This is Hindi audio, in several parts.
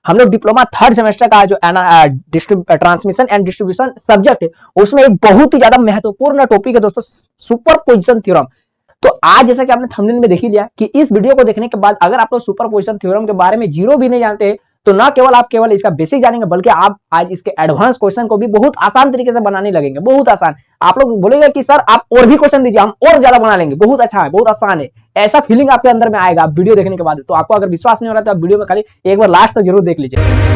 हम लोग डिप्लोमा थर्ड सेमेस्टर का जो ट्रांसमिशन एंड डिस्ट्रीब्यूशन सब्जेक्ट है उसमें एक बहुत ही ज्यादा महत्वपूर्ण टॉपिक है दोस्तों, सुपरपोजिशन थ्योरम। तो आज जैसा कि आपने थंबनेल में देख ही लिया कि इस वीडियो को देखने के बाद अगर आप लोग सुपरपोजिशन थ्योरम के बारे में जीरो भी नहीं जानते तो ना केवल आप केवल इसका बेसिक जानेंगे बल्कि आप आज इसके एडवांस क्वेश्चन को भी बहुत आसान तरीके से बनाने लगेंगे, बहुत आसान। आप लोग बोलेंगे कि सर आप और भी क्वेश्चन दीजिए, हम और ज्यादा बना लेंगे, बहुत अच्छा है, बहुत आसान है, ऐसा फीलिंग आपके अंदर में आएगा वीडियो देखने के बाद। तो आपको अगर विश्वास नहीं हो रहा तो आप वीडियो में खाली एक बार लास्ट तक जरूर देख लीजिए।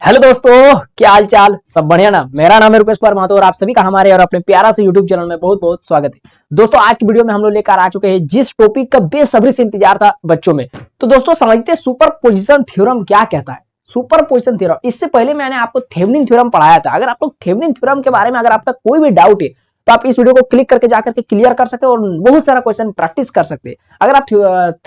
हेलो दोस्तों, क्या हाल चाल, सब बढ़िया ना। मेरा नाम है रुपेश महतो और आप सभी का हमारे और अपने प्यारा से यूट्यूब चैनल में बहुत बहुत स्वागत है। दोस्तों आज की वीडियो में हम लोग लेकर आ चुके हैं जिस टॉपिक का बेसब्री से इंतजार था बच्चों में। तो दोस्तों समझते हैं सुपरपोजिशन थ्योरम क्या कहता है। सुपरपोजिशन थ्योरम, इससे पहले मैंने आपको थेवेनिन थ्योरम पढ़ाया था। अगर आप लोग थेवेनिन थ्योरम के बारे में अगर आपका कोई भी डाउट है तो आप इस वीडियो को क्लिक करके जाकर के क्लियर कर सकते हैं और बहुत सारा क्वेश्चन प्रैक्टिस कर सकते हैं। अगर आप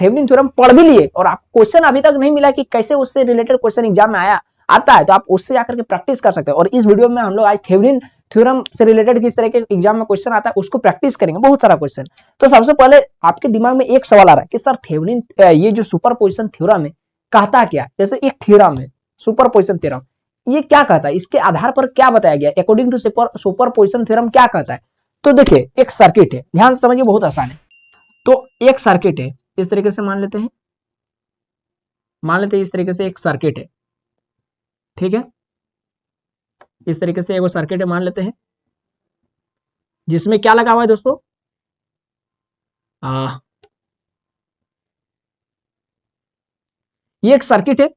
थेवेनिन थ्योरम पढ़ भी लिए और आप क्वेश्चन अभी तक नहीं मिला कि कैसे उससे रिलेटेड क्वेश्चन एग्जाम में आता है तो आप उससे जाकर के प्रैक्टिस कर सकते हैं। और इस वीडियो में हम लोग आज थेवेनिन थ्योरम से रिलेटेड किस तरह के एग्जाम में क्वेश्चन आता है उसको प्रैक्टिस करेंगे, बहुत सारा क्वेश्चन। तो सबसे पहले आपके दिमाग में एक सवाल आ रहा है कि सर थेवेनिन ये जो सुपरपोजिशन थ्योरम है कहता क्या। जैसे एक थ्योरम है सुपरपोजिशन थ्योरम, ये क्या कहता है, इसके आधार पर क्या बताया गया, अकॉर्डिंग टू सुपरपोजिशन थ्योरम क्या कहता है। तो देखिए एक सर्किट है, ध्यान से समझिए, बहुत आसान है। तो एक सर्किट है, इस तरीके से मान लेते हैं इस तरीके से एक सर्किट है, ठीक है। इस तरीके से एगो सर्किट मान लेते हैं जिसमें क्या लगा हुआ है दोस्तों, ये एक सर्किट है।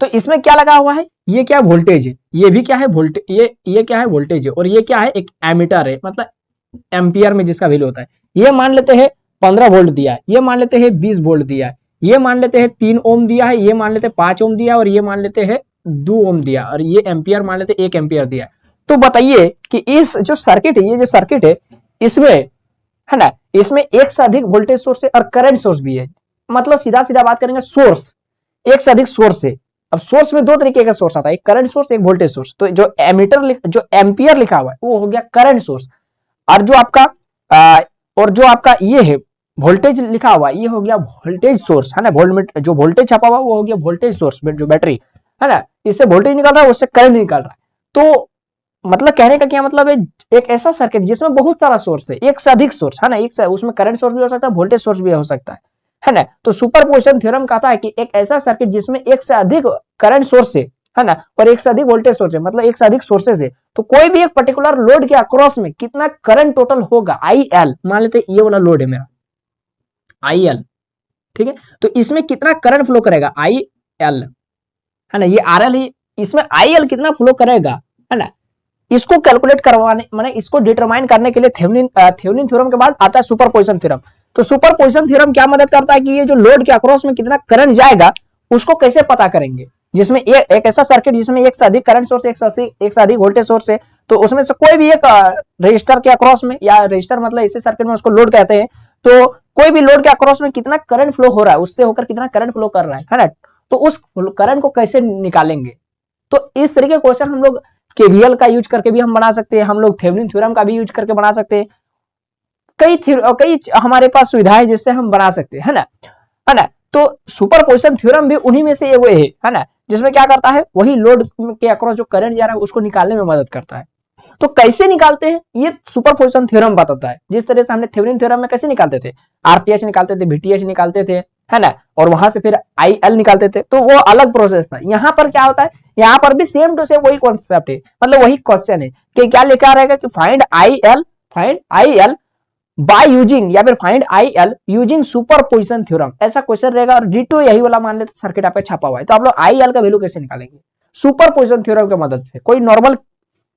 तो इसमें क्या लगा हुआ है, ये क्या वोल्टेज है, ये भी क्या है वोल्टेज, ये क्या है वोल्टेज है, और ये क्या है एक एमीटर है, मतलब एम्पियर में जिसका वैल्यू होता है। ये मान लेते हैं 15 वोल्ट दिया है, ये मान लेते हैं 20 वोल्ट दिया है, ये मान लेते हैं 3 ओम दिया है, ये मान लेते हैं 5 ओम दिया है, और ये मान लेते हैं 2 ओम दिया, और ये एम्पियर मान लेते 1 एम्पियर दिया। तो बताइए कि इस जो सर्किट है, ये जो सर्किट है इसमें है ना, इसमें एक से अधिक वोल्टेज सोर्स है और करंट सोर्स भी है। मतलब सीधा सीधा बात करेंगे, सोर्स एक से अधिक सोर्स है। अब सोर्स में दो तरीके का सोर्स आता है, एक करंट सोर्स एक वोल्टेज सोर्स। तो जो एम्पियर लिखा हुआ है वो हो गया करंट सोर्स, और जो आपका ये है वोल्टेज लिखा हुआ ये हो गया वोल्टेज सोर्स, है ना। जो वोल्टेज छपा हुआ वो हो गया वोल्टेज सोर्स, जो बैटरी है ना, इससे वोल्टेज निकल रहा है, उससे करंट निकल रहा है। तो मतलब कहने का क्या मतलब है, एक ऐसा सर्किट जिसमें बहुत सारा सोर्स है, एक से अधिक सोर्स है ना, उसमें करंट सोर्स भी हो सकता है, वोल्टेज सोर्स भी हो सकता है ना। तो सुपरपोजिशन थ्योरम कहता है कि एक ऐसा सर्किट जिसमें एक से अधिक करंट सोर्स है ना, और एक से अधिक वोल्टेज सोर्स है, मतलब एक से अधिक सोर्सेज है। तो कोई भी एक पर्टिकुलर लोड के अक्रॉस में कितना करंट टोटल होगा, IL मान लेते ये वाला लोड है मेरा IL, ठीक है। तो इसमें कितना करंट फ्लो करेगा IL, है ना, ये RL है, इसमें IL कितना फ्लो करेगा, है ना। इसको कैलकुलेट करवाने माने इसको डिटरमाइन करने के लिए थेवेनिन थ्योरम के बाद आता है सुपरपोजिशन थ्योरम। तो सुपरपोजिशन थ्योरम क्या मदद करता है कि ये जो लोड के अक्रॉस में कितना करंट जाएगा उसको कैसे पता करेंगे। जिसमें एक ऐसा सर्किट जिसमें एक से अधिक करंट सोर्स, एक से अधिक वोल्टेज सोर्स है, तो उसमें से कोई भी एक रजिस्टर के अक्रॉस में, या रजिस्टर मतलब इसी सर्किट में उसको लोड कहते हैं, तो कोई भी लोड के अक्रॉस में कितना करंट फ्लो हो रहा है, उससे होकर कितना करंट फ्लो कर रहा है ना। तो उस करंट को कैसे निकालेंगे। तो इस तरीके क्वेश्चन हम लोग केवीएल का यूज करके भी हम बना सकते हैं, हम लोग थेवेनिन थ्योरम का भी यूज करके बना सकते हैं। कई हमारे पास सुविधाएं जिससे हम बना सकते हैं, है ना। तो सुपरपोजिशन थ्योरम भी उन्हीं में से एगो है ना, जिसमें क्या करता है वही लोड के अक्रॉस जो करंट जा रहा है उसको निकालने में मदद करता है। तो कैसे निकालते हैं ये सुपरपोजिशन थ्योरम बताता है। जिस तरह से हमने थेवेनिन थ्योरम में कैसे निकालते थे, RTH निकालते थे, VTH निकालते थे, है ना, और वहां से फिर IL निकालते थे, तो वो अलग प्रोसेस था। यहाँ पर क्या होता है, यहाँ पर भी सेम टू सेम वही कॉन्सेप्ट है, मतलब वही क्वेश्चन है कि क्या लिखा रहेगा कि फाइंड IL बाय यूजिंग, या फिर find IL using superposition theorem, ऐसा क्वेश्चन रहेगा। और डिटो यही वाला मान लेते सर्किट आपका छपा हुआ है, तो आप लोग IL का वैल्यू कैसे निकालेंगे सुपरपोजिशन थ्योरम की मदद से। कोई नॉर्मल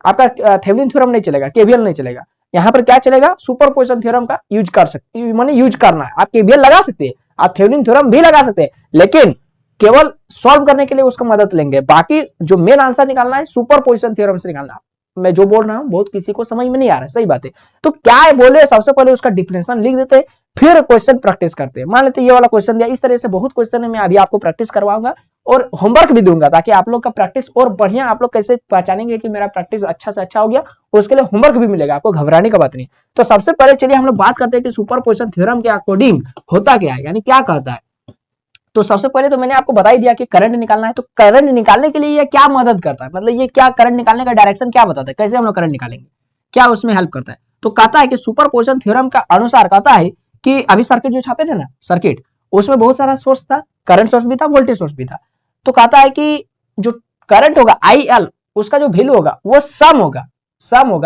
आपका थेवेनिन थ्योरम नहीं चलेगा, केवीएल नहीं चलेगा, यहाँ पर क्या चलेगा, सुपरपोजिशन थ्योरम का यूज कर सकते, माने यूज करना है। आप केवीएल लगा सकते हैं, आप थेवेनिन थ्योरम भी लगा सकते हैं, लेकिन केवल सॉल्व करने के लिए उसका मदद लेंगे। बाकी जो मेन आंसर निकालना है सुपरपोजिशन थ्योरम से निकालना। मैं जो बोल रहा हूँ बहुत किसी को समझ में नहीं आ रहा है, सही बात है। तो क्या है बोले, सबसे पहले उसका डिफिनेशन लिख देते हैं, फिर क्वेश्चन प्रैक्टिस करते हैं। मान लेते ये वाला क्वेश्चन दिया, इस तरह से बहुत क्वेश्चन है, मैं अभी आपको प्रैक्टिस करवाऊंगा और होमवर्क भी दूंगा ताकि आप लोग का प्रैक्टिस और बढ़िया, आप लोग कैसे पहचानेंगे कि मेरा प्रैक्टिस अच्छा से अच्छा हो गया, उसके लिए होमवर्क भी मिलेगा, आपको घबराने का बात नहीं। तो सबसे पहले चलिए हम लोग बात करते हैं कि सुपरपोजिशन थ्योरम के अकॉर्डिंग होता क्या है, यानी क्या कहता है। तो सबसे पहले तो मैंने आपको बता ही दिया कि करंट निकालना है, तो करंट निकालने के लिए ये क्या मदद करता है, मतलब ये क्या करंट निकालने का डायरेक्शन क्या बताता है, कैसे हम लोग करंट निकालेंगे, क्या उसमें हेल्प करता है। तो कहता है कि सुपरपोजिशन थ्योरम का अनुसार कहता है कि अभी सर्किट जो छापे थे ना सर्किट, उसमें बहुत सारा सोर्स था, करंट सोर्स भी था, वोल्टेज सोर्स भी था। तो कहता है कि जो करंट होगा IL, उसका जो वैल्यू होगा वो सम होगा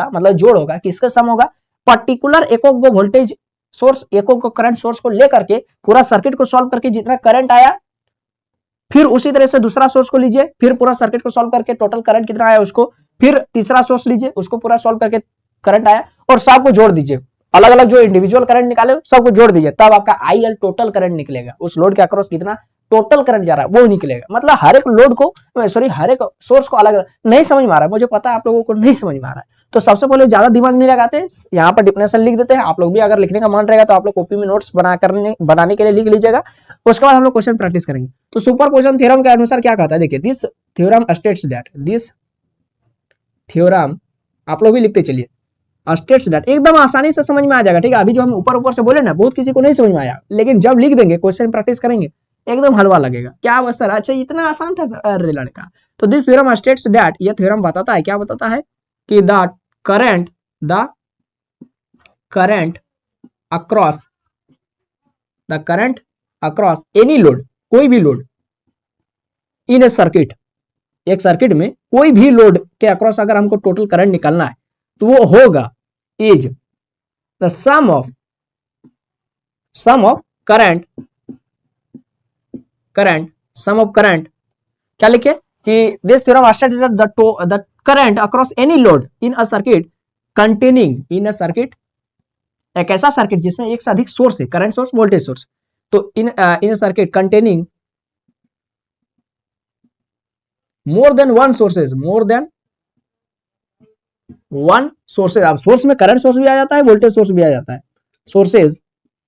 मतलब जोड़ होगा, किसका सम होगा, पर्टिकुलर एक वोल्टेज सोर्स, एक करंट सोर्स को लेकर के पूरा सर्किट को सॉल्व करके जितना करंट आया, फिर उसी तरह से दूसरा सोर्स को लीजिए, फिर पूरा सर्किट को सॉल्व करके टोटल करंट कितना आया उसको, फिर तीसरा सोर्स लीजिए, उसको पूरा सॉल्व करके करंट आया, और सबको जोड़ दीजिए, अलग अलग जो इंडिविजुअल करंट निकाले सबको जोड़ दीजिए, तब आपका IL टोटल करंट निकलेगा, उस लोड के अक्रॉस कितना टोटल करंट जा रहा है वो निकलेगा। मतलब हर एक लोड को, सॉरी हर एक सोर्स को अलग अलग, नहीं समझ में आ रहा है, मुझे पता है आप लोगों को नहीं समझ में आ रहा है। तो सबसे पहले ज्यादा दिमाग नहीं लगाते, यहाँ पर डिफिनेशन लिख देते हैं। आप लोग भी अगर लिखने का मन रहेगा तो आप लोग कॉपी में नोट्स बनाने के लिए लिख लीजिएगा, उसके बाद हम लोग क्वेश्चन प्रैक्टिस करेंगे। तो सुपरपोजिशन थ्योरम के अनुसार क्या कहता है, देखिए this theorem states that, this theorem आप लोग भी लिखते चलिए, स्टेट्स दैट, एकदम आसानी से समझ में आ जाएगा, ठीक है। अभी जो हम ऊपर ऊपर से बोले ना बहुत किसी को नहीं समझ में आया, लेकिन जब लिख देंगे क्वेश्चन प्रैक्टिस करेंगे एकदम हलवा लगेगा, क्या बस सर अच्छा इतना आसान था सर, अरे लड़का। तो दिस थ्योरम स्टेट्स दैट, ये थ्योरम बताता है, क्या बताता है कि the current across any load, कोई भी लोड इन ए सर्किट, एक सर्किट में कोई भी लोड के अक्रॉस अगर हमको टोटल करंट निकालना है तो वो होगा is the sum of current क्या लिखे कि this theorem states that the current across any load in a circuit containing, in a circuit, एक ऐसा सर्किट जिसमें एक से अधिक सोर्स है, करंट सोर्स वोल्टेज सोर्स, तो in a circuit containing more than one sources, अब सोर्स में करंट सोर्स भी आ जाता है, वोल्टेज सोर्स भी आ जाता है, sources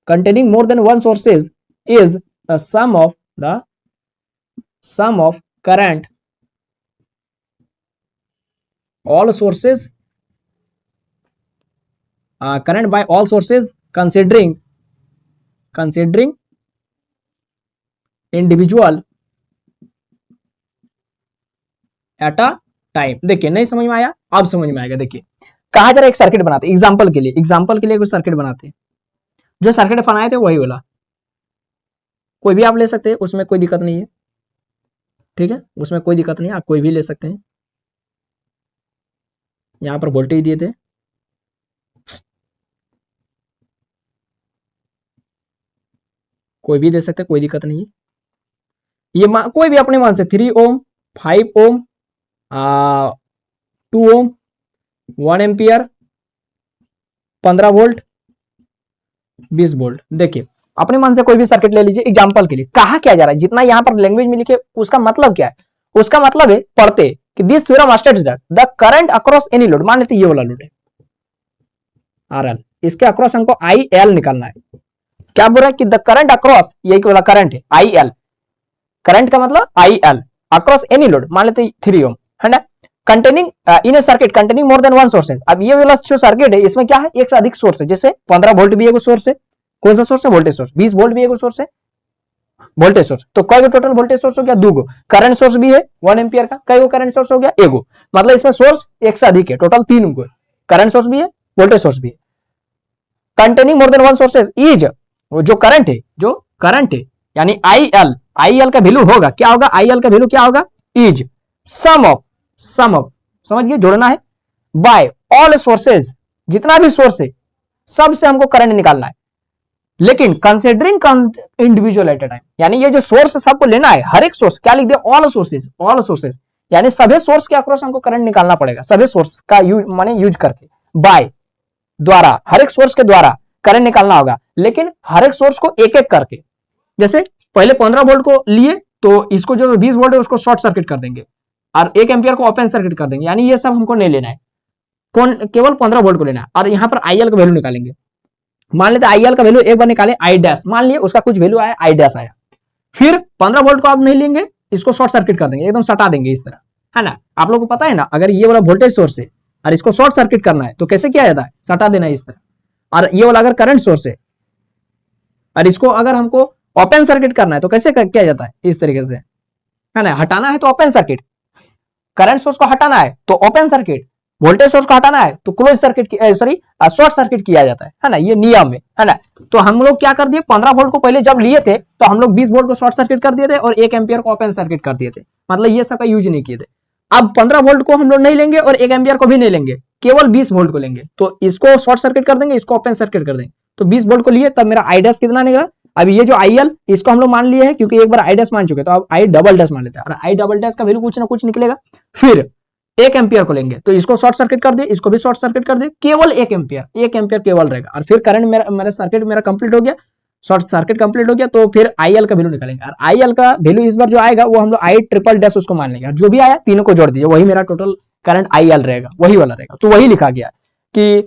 containing more than one sources is the sum of current all sources, current by all sources considering individual at a time. देखिए नहीं समझ में आया, अब समझ में आएगा। देखिए कहा जरा एक सर्किट बनाते, एग्जांपल के लिए कुछ सर्किट बनाते हैं, जो सर्किट बनाए थे वही वाला, कोई भी आप ले सकते हैं, उसमें कोई दिक्कत नहीं है, ठीक है, उसमें कोई दिक्कत नहीं है, आप कोई भी ले सकते हैं। यहां पर वोल्टेज दिए थे, कोई भी दे सकते हैं, कोई दिक्कत नहीं है। ये कोई भी अपने मान से 3 ओम, 5 ओम, 2 ओम, 1 एम्पियर, 15 वोल्ट, 20 वोल्ट। देखिए अपने मन से कोई भी सर्किट ले लीजिए एग्जांपल के लिए। कहा क्या जा रहा है, जितना यहाँ पर लैंग्वेज में लिखे उसका मतलब क्या है, उसका मतलब है पढ़ते कि this theorem states that the current across any load, मान लेते ये वाला लोड है RL, इसके अक्रॉस हमको IL निकालना है। क्या बोल रहा है कि द करंट अक्रॉस, यही वाला करंट है IL, करंट का मतलब IL अक्रॉस एनी लोड, मान लेते 3 ओम है ना, containing in a circuit containing more than one sources. अब ये वाला जो सर्किट है इसमें क्या है, एक से अधिक सोर्स है, जैसे 15 वोल्ट भी एक सोर्स है, कौन सा सोर्स है, वोल्टेज सोर्स, 20 वोल्ट भी एक सोर्स है, वोल्टेज सोर्स। तो कई टोटल वोल्टेज सोर्स हो गया, 2 गो, करंट सोर्स भी है 1 एम्पियर का, कई करंट सोर्स हो गया, 1 गो, मतलब इसमें सोर्स एक से अधिक है, टोटल 3 गो, करंट सोर्स भी है, वोल्टेज सोर्स भी है। Containing more than one sources is, जो करंट है यानी IL का वैल्यू होगा, क्या होगा, IL का वैल्यू क्या होगा, इज सम ऑफ, समझ गए, जोड़ना है, बाय ऑल सोर्सेज, जितना भी सोर्स है सबसे हमको करंट निकालना है, लेकिन considering individual at a time, यानी ये जो सोर्स सबको लेना है, हर एक सोर्स, क्या लिख दिया, ऑल सोर्सेज, यानी सभी सोर्स के अक्रॉस हमको करंट निकालना पड़ेगा, सभी सोर्स का यूज करके, बाय द्वारा, हर एक सोर्स के द्वारा करंट निकालना होगा, लेकिन हर एक सोर्स को एक एक करके, जैसे पहले 15 वोल्ट को लिए तो इसको जो 20 वोल्ट है उसको शॉर्ट सर्किट कर देंगे और 1 एम्पियर को ओपन सर्किट कर देंगे, यानी ये सब हमको नहीं लेना है। कौन केवल 15 वोल्ट को लेना है और यहाँ पर आईएल का वैल्यू निकालेंगे। मान लेते आईएल का वैल्यू एक बार निकाले आई डैश, मान लिए उसका कुछ वैल्यू आया आई डैश आया, फिर 15 वोल्ट को आप नहीं लेंगे, इसको शॉर्ट सर्किट कर देंगे, एकदम सटा देंगे इस तरह, है ना। आप लोगों को पता है ना, अगर ये वाला वोल्टेज सोर्स है और इसको शॉर्ट सर्किट करना है तो कैसे किया जाता है, सटा देना है इस तरह। और ये वाला अगर करंट सोर्स है और इसको अगर हमको ओपन सर्किट करना है तो कैसे किया जाता है, इस तरीके से, है ना। हटाना है तो ओपन सर्किट, करंट सोर्स को हटाना है तो ओपन सर्किट, वोल्टेज सोर्स को हटाना है तो close circuit, sorry short circuit किया जाता है ना, ये नियम है ना। तो हम लोग क्या कर दिए, 15 वोल्ट को पहले जब लिए थे तो हम लोग 20 वोल्ट को शॉर्ट सर्किट कर दिए थे और 1 एम्पियर को ओपन सर्किट कर दिए थे, मतलब ये सब का यूज नहीं किए थे। अब 15 वोल्ट को हम लोग नहीं लेंगे और 1 एम्पियर को भी नहीं लेंगे, केवल 20 वोल्ट को लेंगे, तो इसको शॉर्ट सर्किट कर देंगे, इसको ओपन सर्किट कर देंगे। तो 20 वोल्ट को लिए तब मेरा आई डैश कितना निकला, अभी ये जो आईएल इसको हम लोग मान लिए हैं क्योंकि एक बार आई डैश मान चुके, तो अब आई डबल डैश मान लेते हैं और आई डबल डैश का वैल्यू कुछ ना कुछ निकलेगा। फिर 1 एम्पियर को लेंगे तो इसको शॉर्ट सर्किट कर दिए, इसको भी शॉर्ट सर्किट कर दिए, केवल 1 एम्पियर केवल रहेगा। और फिर करंट मेरा सर्किट मेरा कंप्लीट हो गया, शॉर्ट सर्किट कंप्लीट हो गया। तो फिर आईएल का वैल्यू निकालेंगे और आईएल का वैल्यू इस बार जो आएगा वो हम लोग आई ट्रिपल डैश उसको मान लेंगे, जो भी आया तीनों को जोड़ दीजिए, वही मेरा टोटल करंट आईएल रहेगा, वही वाला रहेगा। तो वही लिखा गया कि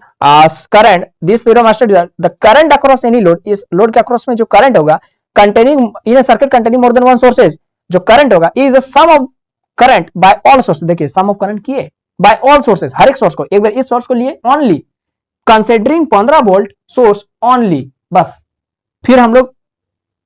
current this theorem states the current across any load, इस लोड के अक्रॉस में जो करंट होगा containing in a circuit containing more than one sources, जो करंट होगा is the sum of current by all sources. देखिए सम ऑफ करंट किए बाय ऑल सोर्सेज, हर एक सोर्स को, एक बार इस सोर्स को लिए only considering 15 volt source only, बस। फिर हम लोग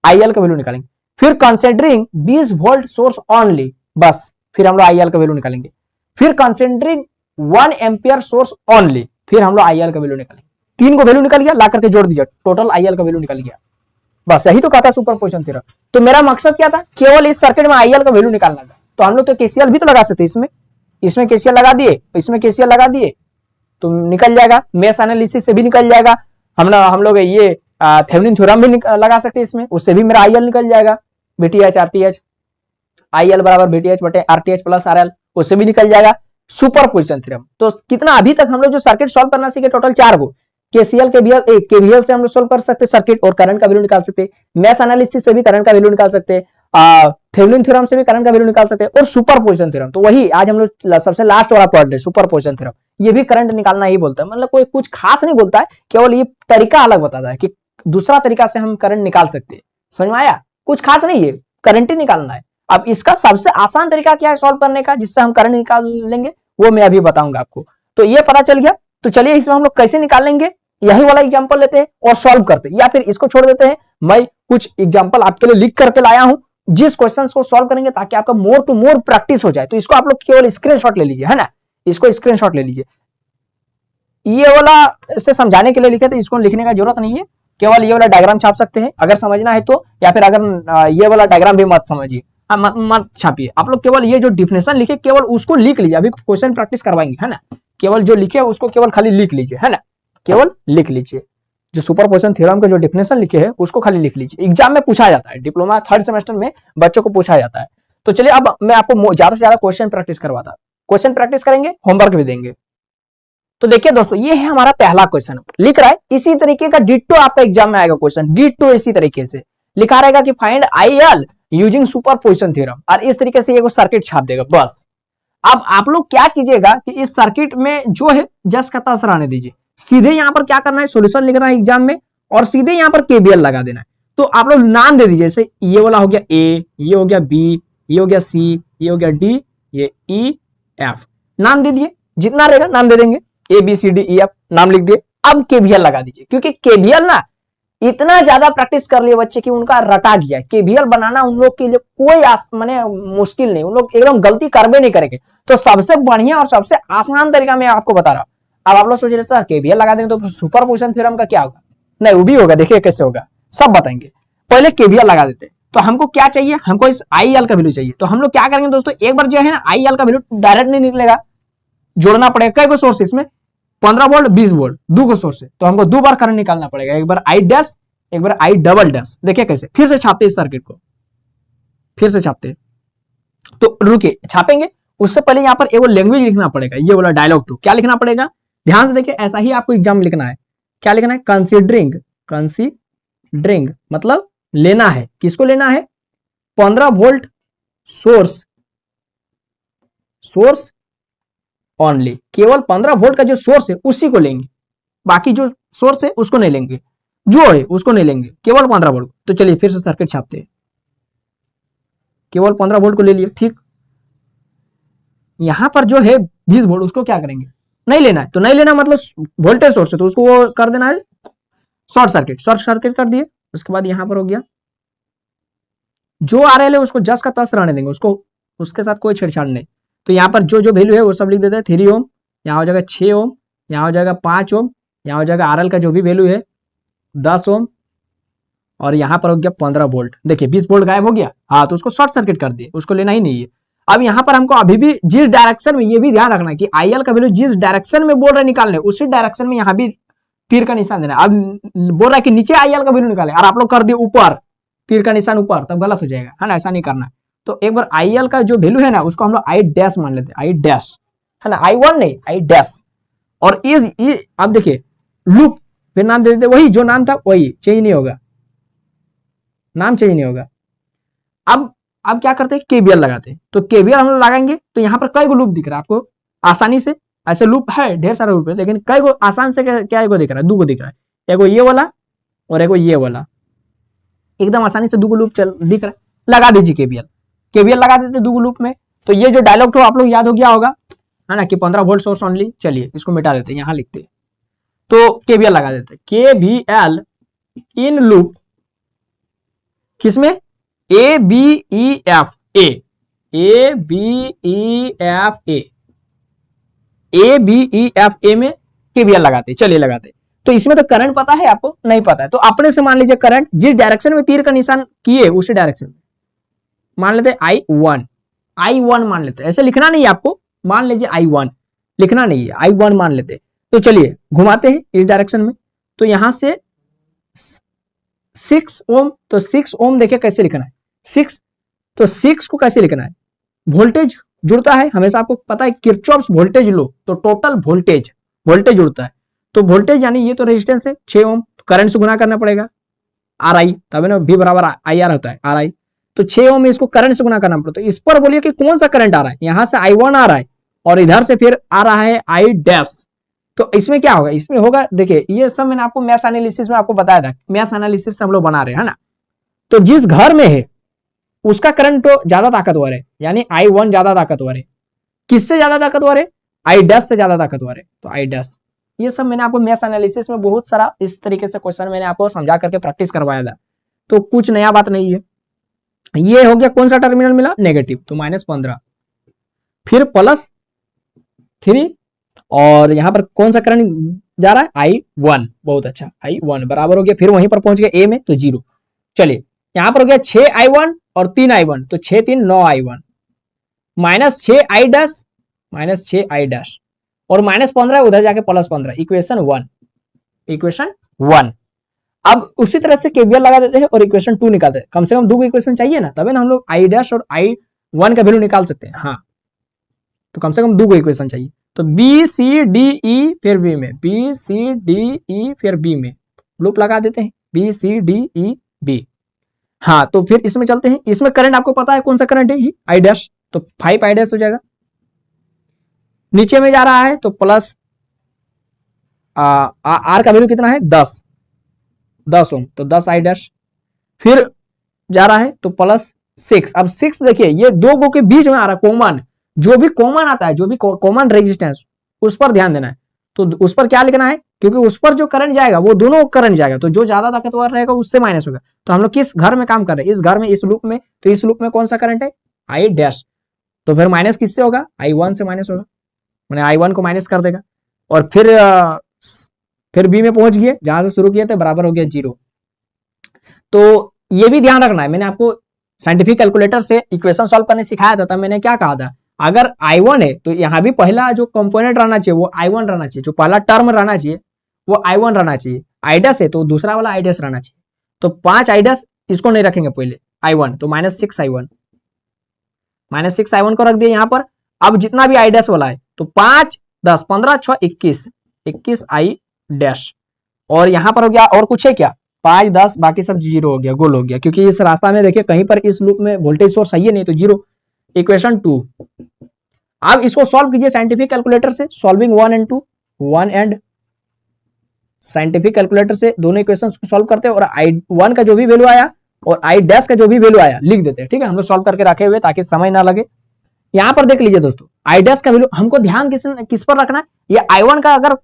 आईएल का वैल्यू निकालेंगे, फिर कंसीडरिंग 20 वोल्ट सोर्स ओनली, बस। फिर हम लोग आईएल का वैल्यू निकालेंगे, फिर कंसीडरिंग 1 एम्पियर सोर्स ओनली, फिर हम लोग आईएल का वैल्यू निकालेंगे। तीन को वैल्यू निकल गया, ला करके जोड़ दीजिए, टोटल आईएल का वैल्यू निकल गया, बस। यही तो कहता है सुपरपोजिशन थ्योरम। तो मेरा मकसद क्या था, केवल इस सर्किट में आईएल का वैल्यू निकालना था। तो हम लोग तो केसीएल भी तो लगा सकते, इसमें केसीएल लगा दिए, इसमें केसीएल लगा दिए तो निकल जाएगा, मेश एनालिसिस से भी निकल जाएगा। हम लोग ये थेवेनिन थ्योरम भी लगा सकते हैं इसमें, उससे भी मेरा आईएल निकल जाएगा, बीटीएच आरटीएच, आईएल बराबर बीटीएच बटे आरटीएच प्लस आरएल, उससे भी निकल जाएगा सुपरपोजिशन थ्योरम। तो कितना अभी तक हम लोग जो सर्किट सॉल्व करना सीखे, टोटल 4 को, केसीएल केवीएल से हम लोग सोल्व कर सकते सर्किट और करंट का वैल्यू निकाल सकते, मैश एनालिसिस से भी करंट का वैल्यू निकाल सकते, थेवेनिन थ्योरम से भी करंट का वैल्यू निकाल सकते हैं, और सुपरपोजिशन थ्योरम। तो वही आज हम लोग सबसे लास्ट वाला पढ़ रहे, सुपरपोजिशन थ्योरम। ये भी करंट निकालना ही बोलता है, मतलब कोई कुछ खास नहीं बोलता है, केवल ये तरीका अलग बताता है कि दूसरा तरीका से हम करंट निकाल सकते हैं। समझ में आया, कुछ खास नहीं है, करंट ही निकालना है। अब इसका सबसे आसान तरीका क्या है सॉल्व करने का, जिससे हम करंट निकाल लेंगे, वो मैं अभी बताऊंगा आपको। तो ये पता चल गया। तो चलिए इसमें हम लोग कैसे निकालेंगे, यही वाला एग्जांपल लेते हैं और सॉल्व करते हैं, या फिर इसको छोड़ देते हैं। मैं कुछ एग्जांपल आपके लिए लिख करके लाया हूं, जिस क्वेश्चंस को सॉल्व करेंगे ताकि आपका मोर टू मोर प्रैक्टिस हो जाए। तो इसको आप लोग केवल स्क्रीनशॉट ले लीजिए, है ना, इसको स्क्रीनशॉट ले लीजिए। ये वाला से समझाने के लिए लिखे थे, इसको लिखने का जरूरत नहीं है, केवल ये वाला डायग्राम छाप सकते हैं अगर समझना है तो, या फिर अगर ये वाला डायग्राम भी मत समझिए, मत छापिए। आप लोग केवल ये जो डिफिनेशन लिखे केवल उसको लिख लीजिए, अभी क्वेश्चन प्रैक्टिस करवाएंगे, है ना। केवल जो लिखे उसको केवल खाली लिख लीजिए, है ना, केवल लिख लीजिए। जो सुपरपोजिशन थ्योरम के जो डिफिनेशन लिखे हैं उसको खाली लिख लीजिए, एग्जाम में पूछा जाता है, डिप्लोमा 3rd सेमेस्टर में बच्चों को पूछा जाता है। तो चलिए अब मैं आपको ज्यादा से ज्यादा क्वेश्चन प्रैक्टिस करवाता, क्वेश्चन प्रैक्टिस करेंगे, होमवर्क भी देंगे। तो देखिए दोस्तों, ये है हमारा पहला क्वेश्चन, लिख रहा है इसी तरीके का डिट्टो आपका एग्जाम में आएगा क्वेश्चन, डिट्टो इसी तरीके से लिखा रहेगा कि find IL using superposition theorem, और इस तरीके से ये सर्किट छाप देगा, बस। अब आप लोग क्या कीजिएगा कि इस सर्किट में जो है जस्ट का तस रहने दीजिए, सीधे यहाँ पर क्या करना है, सॉल्यूशन लिखना है एग्जाम में, और सीधे यहाँ पर केवीएल लगा देना है। तो आप लोग नाम दे दीजिए, जैसे ये वाला हो गया ए, ये हो गया बी, ये हो गया सी, ये हो गया डी, ये ई एफ, नाम दे दिए, जितना रहेगा नाम दे देंगे, A B C D E F नाम लिख दिए। अब केवीएल लगा दीजिए, क्योंकि केवीएल ना इतना ज्यादा प्रैक्टिस कर लिए बच्चे की उनका रटा गया है, केवीएल बनाना उन लोग के लिए कोई माने मुश्किल नहीं, उन लोग एकदम गलती करबे नहीं करेंगे। तो सबसे बढ़िया और सबसे आसान तरीका मैं आपको बता रहा हूं। अब आप लोग सोच रहे सर केवीएल लगा देंगे तो सुपरपोजिशन थ्योरम का क्या होगा, नहीं वो भी होगा, देखिए कैसे होगा, सब बताएंगे। पहले केवीएल लगा देते हैं। तो हमको क्या चाहिए, हमको इस आईएल का वैल्यू चाहिए। तो हम लोग क्या करेंगे दोस्तों, एक बार जो है ना आईएल का वैल्यू डायरेक्ट नहीं निकलेगा, जोड़ना पड़ेगा। कई को सोर्स इसमें 15 वोल्ट 20 वोल्ट दो को सोर्स है, तो हमको दो बार करंट निकालना पड़ेगा, एक बार आई डैश एक बार आई डबल डैश। देखिए कैसे, फिर से छापते इस सर्किट को, फिर से छापते। तो रुकिए छापेंगे, उससे पहले यहाँ पर एक लैंग्वेज लिखना पड़ेगा, ये वाला डायलॉग। तो क्या लिखना पड़ेगा, ध्यान से देखिए, ऐसा ही आपको एग्जाम लिखना है। क्या लिखना है, कंसीडरिंग, कंसीडरिंग मतलब लेना है, किसको लेना है, 15 वोल्ट सोर्स ओनली, केवल 15 वोल्ट का जो सोर्स है उसी को लेंगे, बाकी जो सोर्स है उसको नहीं लेंगे, जो है उसको नहीं लेंगे, केवल 15 वोल्ट। तो चलिए फिर से सर्किट छापते हैं, केवल 15 वोल्ट को ले लिए, ठीक। यहां पर जो है 20 वोल्ट उसको क्या करेंगे, नहीं लेना है, तो नहीं लेना मतलब वोल्टेज सोर्स है तो उसको वो कर देना है शॉर्ट सर्किट, शॉर्ट सर्किट कर दिए। उसके बाद यहां पर हो गया जो RL है उसको जस का तस रहने देंगे, उसको उसके साथ कोई छेड़छाड़ नहीं। तो यहाँ पर जो जो वैल्यू है वो सब लिख देते हैं, 3 ओम, यहाँ हो जाएगा 6 ओम, यहाँ हो जाएगा 5 ओम, यहाँ हो जाएगा RL का जो भी वैल्यू है 10 ओम, और यहाँ पर हो गया 15 वोल्ट। देखिए 20 वोल्ट गायब हो गया, हाँ तो उसको शॉर्ट सर्किट कर दिए, उसको लेना ही नहीं है। अब यहाँ पर हमको अभी भी जिस डायरेक्शन में, ये भी ध्यान रखना है कि IL का वैल्यू जिस डायरेक्शन में बोल रहे निकालने उसी डायरेक्शन में यहाँ भी तीर का निशान देना। अब बोल रहा है कि नीचे IL का वैल्यू निकाले और आप लोग कर दिए ऊपर, तीर का निशान ऊपर, तब गलत हो जाएगा, है ना, ऐसा नहीं करना। तो एक बार IL का जो वैल्यू है ना उसको हम लोग I डैश मान लेते हैं, I डैश, है ना, I1 नहीं I डैश। और इज अब देखिए लूप, फिर नाम दे देते वही जो नाम था वही, चेंज नहीं होगा, नाम चेंज नहीं होगा। अब क्या करते हैं, KVL लगाते हैं। तो KVL हम लोग लगाएंगे तो यहाँ पर कई गो लूप दिख रहा है आपको आसानी से, ऐसे लूप है ढेर सारे लूप है, लेकिन कई गो आसान से क्या एगो दिख रहा है, 2 गो दिख रहा है, एगो ये वाला और एगो ये वाला, एकदम आसानी से 2 गो लूप दिख रहा है। लगा दीजिए KVL लगा देते 2 गो लूप में। तो ये जो डायलॉग था आप लोग याद हो गया होगा, है ना, कि 15 वोल्ट सोर्स ओनली। चलिए इसको मिटा देते हैं, यहाँ लिखते हैं, तो KVL लगा देते हैं, KVL इन लूप किसमें, ABEF A, ABEF A, ABEF A में KVL लगाते, चलिए लगाते। तो इसमें तो करंट पता है आपको, नहीं पता है तो अपने से मान लीजिए करंट जिस डायरेक्शन में तीर का निशान किए उसी डायरेक्शन में मान लेते I1 मान लेते, ऐसे लिखना नहीं है आपको, मान लीजिए I1 लिखना नहीं है, I1 मान लेते। तो चलिए घुमाते हैं इस डायरेक्शन में, तो यहां से 6 ओम, तो 6 ओम देखिए कैसे लिखना है, 6, तो 6 को कैसे लिखना है, वोल्टेज जुड़ता है हमेशा, आपको पता है किरचॉफ्स वोल्टेज लो तो टोटल वोल्टेज जुड़ता है। तो वोल्टेज यानी ये तो रेजिस्टेंस है 6 ओम, तो करंट से गुना करना पड़ेगा RI, तभी ना V बराबर IR होता है RI। तो 6 ओम में इसको करंट से गुना करना पड़ता है। तो इस पर बोलिए कि कौन सा करंट आ रहा है, यहां से I1 आ रहा है और इधर से फिर आ रहा है I डैश। तो इसमें क्या होगा, इसमें होगा, देखिए ये सब मैंने आपको मैथ एनालिसिस में आपको बताया था, मैथ एनालिसिस हम लोग बना रहे हैं, है ना। तो जिस घर में है उसका करंट तो ज्यादा ताकतवर है, यानी I1 ज्यादा ताकतवर है, किससे ज्यादा ताकतवर है, I डैश से ज्यादा ताकतवर है, तो I डैश। ये सब मैंने आपको मैथ एनालिसिस में बहुत सारा इस तरीके से क्वेश्चन मैंने आपको समझा करके प्रैक्टिस करवाया था, तो कुछ नया बात नहीं है। ये हो गया, कौन सा टर्मिनल मिला, नेगेटिव, तो -15, फिर +3, और यहां पर कौन सा करंट जा रहा है, I1, बहुत अच्छा, I1 बराबर हो गया, फिर वहीं पर पहुंच गया A में तो 0। चलिए यहां पर हो गया 6I1 और 3I1, तो 6 3 9I1, -6I dash, -6I dash, और -15 उधर जाके +15, इक्वेशन 1। अब उसी तरह से KVL लगा देते हैं और इक्वेशन 2 निकालते हैं। कम से कम 2 इक्वेशन चाहिए ना, तभी ना हम लोग I डैश और I1 का वैल्यू निकाल सकते हैं। हाँ तो कम से कम 2 इक्वेशन चाहिए। तो BCDE फिर B में, BCDE फिर B में लूप लगा देते हैं, BCDE B। हाँ तो फिर इसमें चलते हैं, इसमें करंट आपको पता है कौन सा करंट है, I डैश, तो 5I डैश हो जाएगा। नीचे में जा रहा है तो प्लस R का वैल्यू कितना है, 10 ओम, तो 10I डैश, फिर जा रहा है तो +6। अब 6 देखिए ये 2 गो के बीच में आ रहा है कॉमन, जो भी कॉमन आता है, जो भी कॉमन रेजिस्टेंस, उस पर ध्यान देना है। तो उस पर क्या लिखना है, क्योंकि उस पर जो करंट जाएगा वो दोनों करंट जाएगा, तो जो ज्यादा ताकतवर रहेगा उससे माइनस होगा। तो हम लोग किस घर में काम कर रहे हैं, इस घर में, इस लूप में, तो इस लूप में कौन सा करंट है, I डैश, तो फिर माइनस किससे होगा, I1 से माइनस होगा, मैंने I1 को माइनस कर देगा, और फिर B में पहुंच गए जहां से शुरू किए थे, बराबर हो गया 0। तो ये भी ध्यान रखना है, मैंने आपको साइंटिफिक कैलकुलेटर से इक्वेशन सॉल्व करने सिखाया था, तब मैंने क्या कहा था, अगर I1 है तो यहाँ भी पहला जो कंपोनेंट रहना चाहिए वो I1 रहना चाहिए, जो पहला टर्म रहना चाहिए वो I1 रहना चाहिए। I डैश है तो दूसरा वाला I डैश रहना चाहिए, तो 5I डैश इसको नहीं रखेंगे पहले I1, तो -6I1 को रख दिया यहाँ पर। अब जितना भी I डैश वाला है तो 5 10 15 6 21 I डैश, और यहाँ पर हो गया, और कुछ है क्या, 5 10 बाकी सब 0 हो गया, गोल हो गया, क्योंकि इस रास्ता में देखिए कहीं पर इस लूप में वोल्टेज सोर्स है ही नहीं, तो 0। इक्वेशन 2, अब इसको सॉल्व कीजिए साइंटिफिक कैलकुलेटर से, solving 1 and 2, 1 and scientific calculator से दोनों इक्वेशंस को सॉल्व करते हैं और i1 का जो भी वैल्यू आया और i डैश का जो भी वैल्यू आया लिख देते हैं। ठीक है, हम लोग सॉल्व करके रखे हुए ताकि समय ना लगे। यहां पर देख लीजिए दोस्तों, i डैश का वैल्यू हमको ध्यान किस पर रखना है, ये i1 का, अगर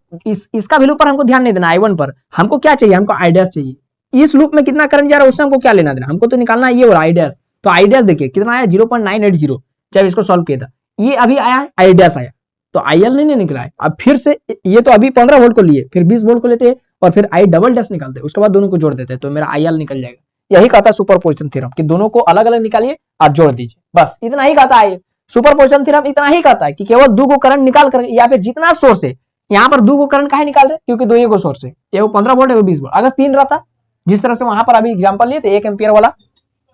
इसका वैल्यू पर हमको ध्यान नहीं देना, i1 पर हमको क्या चाहिए, हमको i डैश चाहिए। इस लूप में कितना करंट जा रहा है उससे हमको क्या लेना देना, हमको तो निकालना है ये और i डैश। तो i डैश देखिए कितना आया 0.980, जब इसको सॉल्व किया था ये अभी आया i डैश आया, तो IL नहीं निकला है। अब फिर से ये तो अभी 15 वोल्ट को लिए, फिर 20 वोल्ट को लेते हैं और फिर I डबल डैश निकालते हैं, उसके बाद दोनों को जोड़ देते हैं तो मेरा IL निकल जाएगा। यही कहता है सुपरपोजिशन थ्योरम कि दोनों को अलग अलग निकालिए और जोड़ दीजिए, बस इतना ही कहता है सुपरपोजिशन थ्योरम। इतना ही कहता है कि केवल दो को करंट निकाल कर, या फिर जितना सोर्स है, यहाँ पर दो को करंट काहे निकाल रहे, क्योंकि दो को सोर्स है, एगो 15 वोल्ट एगो 20 वोल्ट। अगर 3 रहता, जिस तरह से वहां पर अभी एग्जाम्पल लिए थे 1 एम्पियर वाला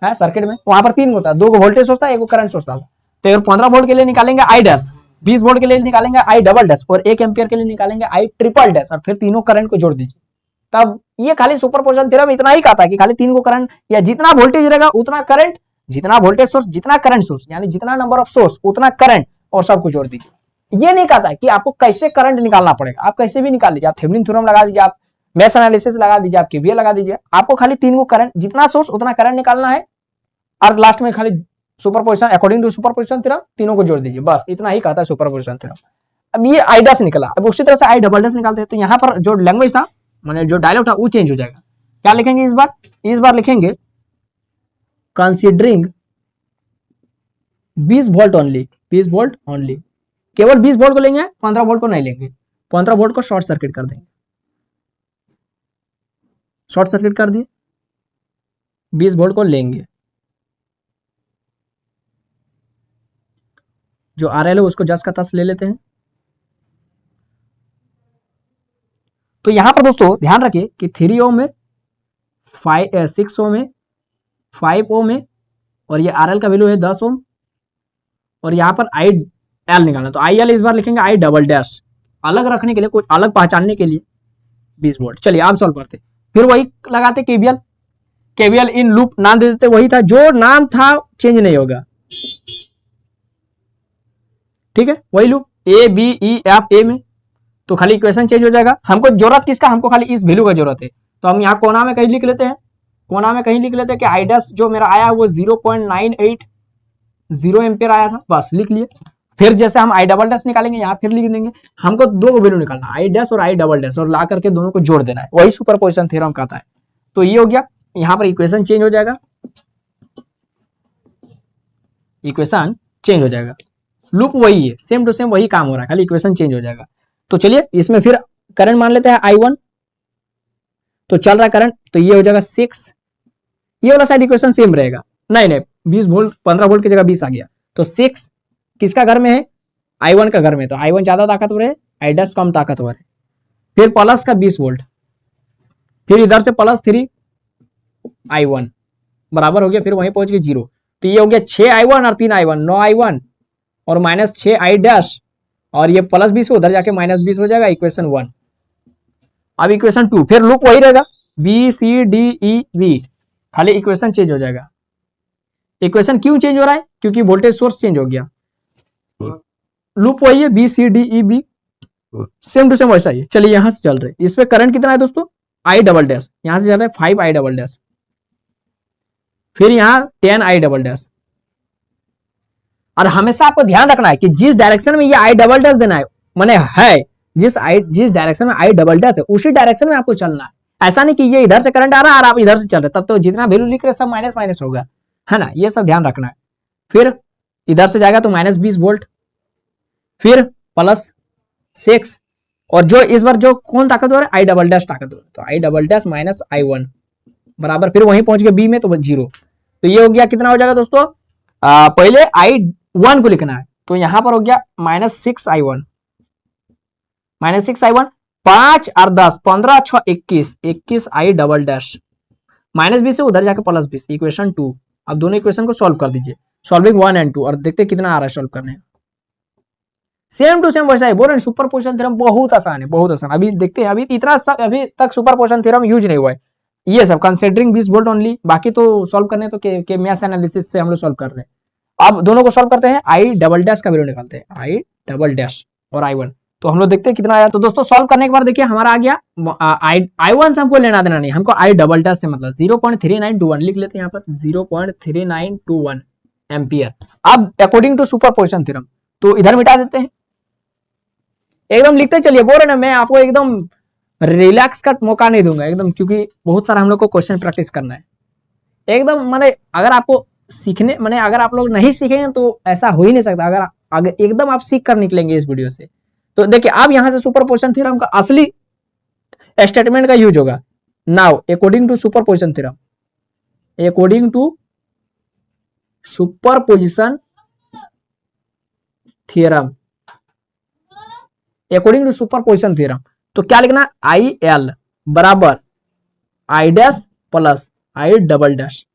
है सर्किट में, वहां पर 3 होता, 2 को वोल्टेज सोर्स था, एगो करंट सोर्स था। तो 15 वोल्ट के लिए निकालेंगे I डैश, 20 वोल्ट के लिए निकालेंगे I डबल डैश और 1 एम्पियर के लिए निकालेंगे I ट्रिपल डैश, और फिर तीनों करंट को जोड़ दीजिए। तब ये खाली सुपरपोजिशन थ्योरम इतना ही कहता है कि खाली 3 को करंट, या जितना वोल्टेज रहेगा उतना करंट, जितना वोल्टेज सोर्स जितना करंट सोर्स, यानी जितना नंबर ऑफ सोर्स उतना करंट, और सबको जोड़ दीजिए। ये नहीं कहता है कि आपको कैसे करंट निकालना पड़ेगा, आप कैसे भी निकाल लीजिए, आप थेवेनिन थ्योरम लगा दीजिए, आप मेश एनालिसिस लगा दीजिए, आप केवीएल लगा दीजिए, आपको खाली 3 को करंट, जितना सोर्स उतना करंट निकालना है, और लास्ट में खाली superposition according to superposition theorem तीनों को जोड़ दीजिए, बस इतना ही कहता है सुपरपोजिशन थ्योरम। अब ये I डैश निकला, अब उसी तरह से I डबल डैश निकालते हैं, तो यहाँ पर जो लैंग्वेज था, मतलब जो डायलॉग था वो चेंज हो जाएगा। क्या लिखेंगे इस बार लिखेंगे considering 20 volt only, 20 volt only, केवल 20 वोल्ट को लेंगे, 15 वोल्ट को नहीं लेंगे, 15 वोल्ट को शॉर्ट सर्किट कर देंगे, शॉर्ट सर्किट कर दिए, 20 वोल्ट को लेंगे, जो RL है उसको जस का तस ले लेते हैं। तो यहां पर दोस्तों ध्यान रखिए कि 3 ओम में 6 ओम में 5 ओम में, और ये RL का वैल्यू है 10 ओम, और यहाँ पर IL निकालना, तो IL इस बार लिखेंगे I डबल डैश, अलग रखने के लिए, कुछ अलग पहचानने के लिए 20 वोल्ट। चलिए आप सॉल्व करते, फिर वही लगाते केवीएल इन लूप नाम दे देते, वही था जो नाम था चेंज नहीं होगा, ठीक है, वही लूप A A में, तो खाली इक्वेशन चेंज हो जाएगा। हमको जरूरत किसका, हमको खाली इस वैल्यू का जरूरत है, तो हम यहाँ कोना में कहीं लिख लेते हैं, कोना में कहीं लिख लेते हैं कि I डैश जो मेरा आया वो 0.980 एम्पियर आया था, बस लिख लिए। फिर जैसे हम I डबल डैश निकालेंगे यहाँ फिर लिख देंगे, हमको दो वैल्यू निकालना, I डैश और I डबल डैश, और ला करके दोनों को जोड़ देना है, वही सुपरपोजिशन थ्योरम कहता है। तो ये हो गया, यहाँ पर इक्वेशन चेंज हो जाएगा, इक्वेशन चेंज हो जाएगा, लूप वही है, सेम टू सेम वही काम हो रहा है, खाली इक्वेशन चेंज हो जाएगा। तो चलिए इसमें फिर करंट मान लेते हैं I1, तो चल रहा है करंट, तो ये हो जाएगा 6, ये वाला शायद इक्वेशन सेम रहेगा, नहीं 20 वोल्ट 15 वोल्ट की जगह 20 आ गया, तो 6 किसका घर में है, I1 का घर में, तो I1 ज्यादा ताकतवर है, I डैश कम ताकतवर है। फिर प्लस का 20 वोल्ट, फिर इधर से प्लस 3 I1 बराबर हो गया, फिर वहीं पहुंच गए 0, तो ये हो गया 6 I1 और 3 I1, 9 I1 और माइनस 6 I डैश, और ये प्लस 20 उधर जाके माइनस 20 हो जाएगा, इक्वेशन 1। अब इक्वेशन 2, फिर लूप वही रहेगा BCDEV, खाली इक्वेशन चेंज हो जाएगा। इक्वेशन क्यों चेंज हो रहा है, क्योंकि वोल्टेज सोर्स चेंज हो गया। लूप वही है BCDEV, सेम टू सेम वैसा ही। चलिए यहां से चल रहे, इसमें करंट कितना है दोस्तों, I डबल डैश, यहां से चल रहा है 5 I डबल डैश, फिर यहाँ 10 I डबल डैश, और हमेशा आपको ध्यान रखना है कि जिस डायरेक्शन में ये I डबल डैश देना है, माने है जिस डायरेक्शन में I डबल डैश है उसी डायरेक्शन में आपको चलना है। ऐसा नहीं कि ये इधर से करंट आ रहा है और आप इधर से चल रहे, तब तो जितना वैल्यू लिख रहे सब माइनस माइनस होगा, है ना, ये सब ध्यान रखना है। फिर इधर से जाएगा तो माइनस 20 वोल्ट, फिर प्लस 6, और जो इस बार जो कौन ताकतवर है, I डबल डैश ताकतवर, तो I double dash minus I1 बराबर, फिर वहीं पहुंच गए B में तो 0। तो ये हो गया, कितना हो जाएगा दोस्तों, पहले I1 को लिखना है, तो यहां पर हो गया माइनस 6 I1, 5 और 10 15 6 21 I डबल डैश, माइनस 20 से उधर जाके प्लस 20, इक्वेशन 2। अब दोनों इक्वेशन को सॉल्व कर दीजिए, सॉल्विंग 1 and 2, और देखते कितना आ रहा है सॉल्व करने। सेम टू सेम वैसा है, बोल रहे हैं सुपरपोजिशन थ्योरम बहुत आसान है, बहुत आसान। अभी देखते हैं, अभी इतना अभी तक सुपरपोजिशन थ्योरम यूज नहीं हुआ है, ये सब कंसीडरिंग 20 वोल्ट ओनली, बाकी तो सॉल्व करने तो के मैश एनालिसिस से हम लोग सॉल्व कर रहे हैं। अब दोनों को सॉल्व करते हैं, आई डबल डैश का वैल्यू निकालते हैं, आई डबल डैश और आई वन। तो हम लोग देखते हैं कितना आया। तो दोस्तों सॉल्व करने के बाद देखिए हमारा आ गया आई वन से हमको लेना देना नहीं, हमको आई डबल डैश से मतलब 0.3921 लिख लेते हैं यहाँ पर 0.3921 एम्पियर। अब अकॉर्डिंग टू सुपरपोजिशन थ्योरम तो इधर मिटा देते हैं, एकदम लिखते चलिए। बोल रहे ना मैं आपको एकदम रिलैक्स का मौका नहीं दूंगा एकदम, क्योंकि बहुत सारा हम लोग को क्वेश्चन प्रैक्टिस करना है एकदम। माने अगर आपको सीखने माने अगर आप लोग नहीं सीखेंगे तो ऐसा हो ही नहीं सकता। अगर एकदम आप सीख कर निकलेंगे इस वीडियो से। तो देखिए अब यहां से सुपरपोजिशन थ्योरम का असली स्टेटमेंट का यूज होगा। Now according to superposition theorem, according to superposition theorem, according to superposition theorem तो क्या लिखना, आई एल बराबर I dash plus I double dash.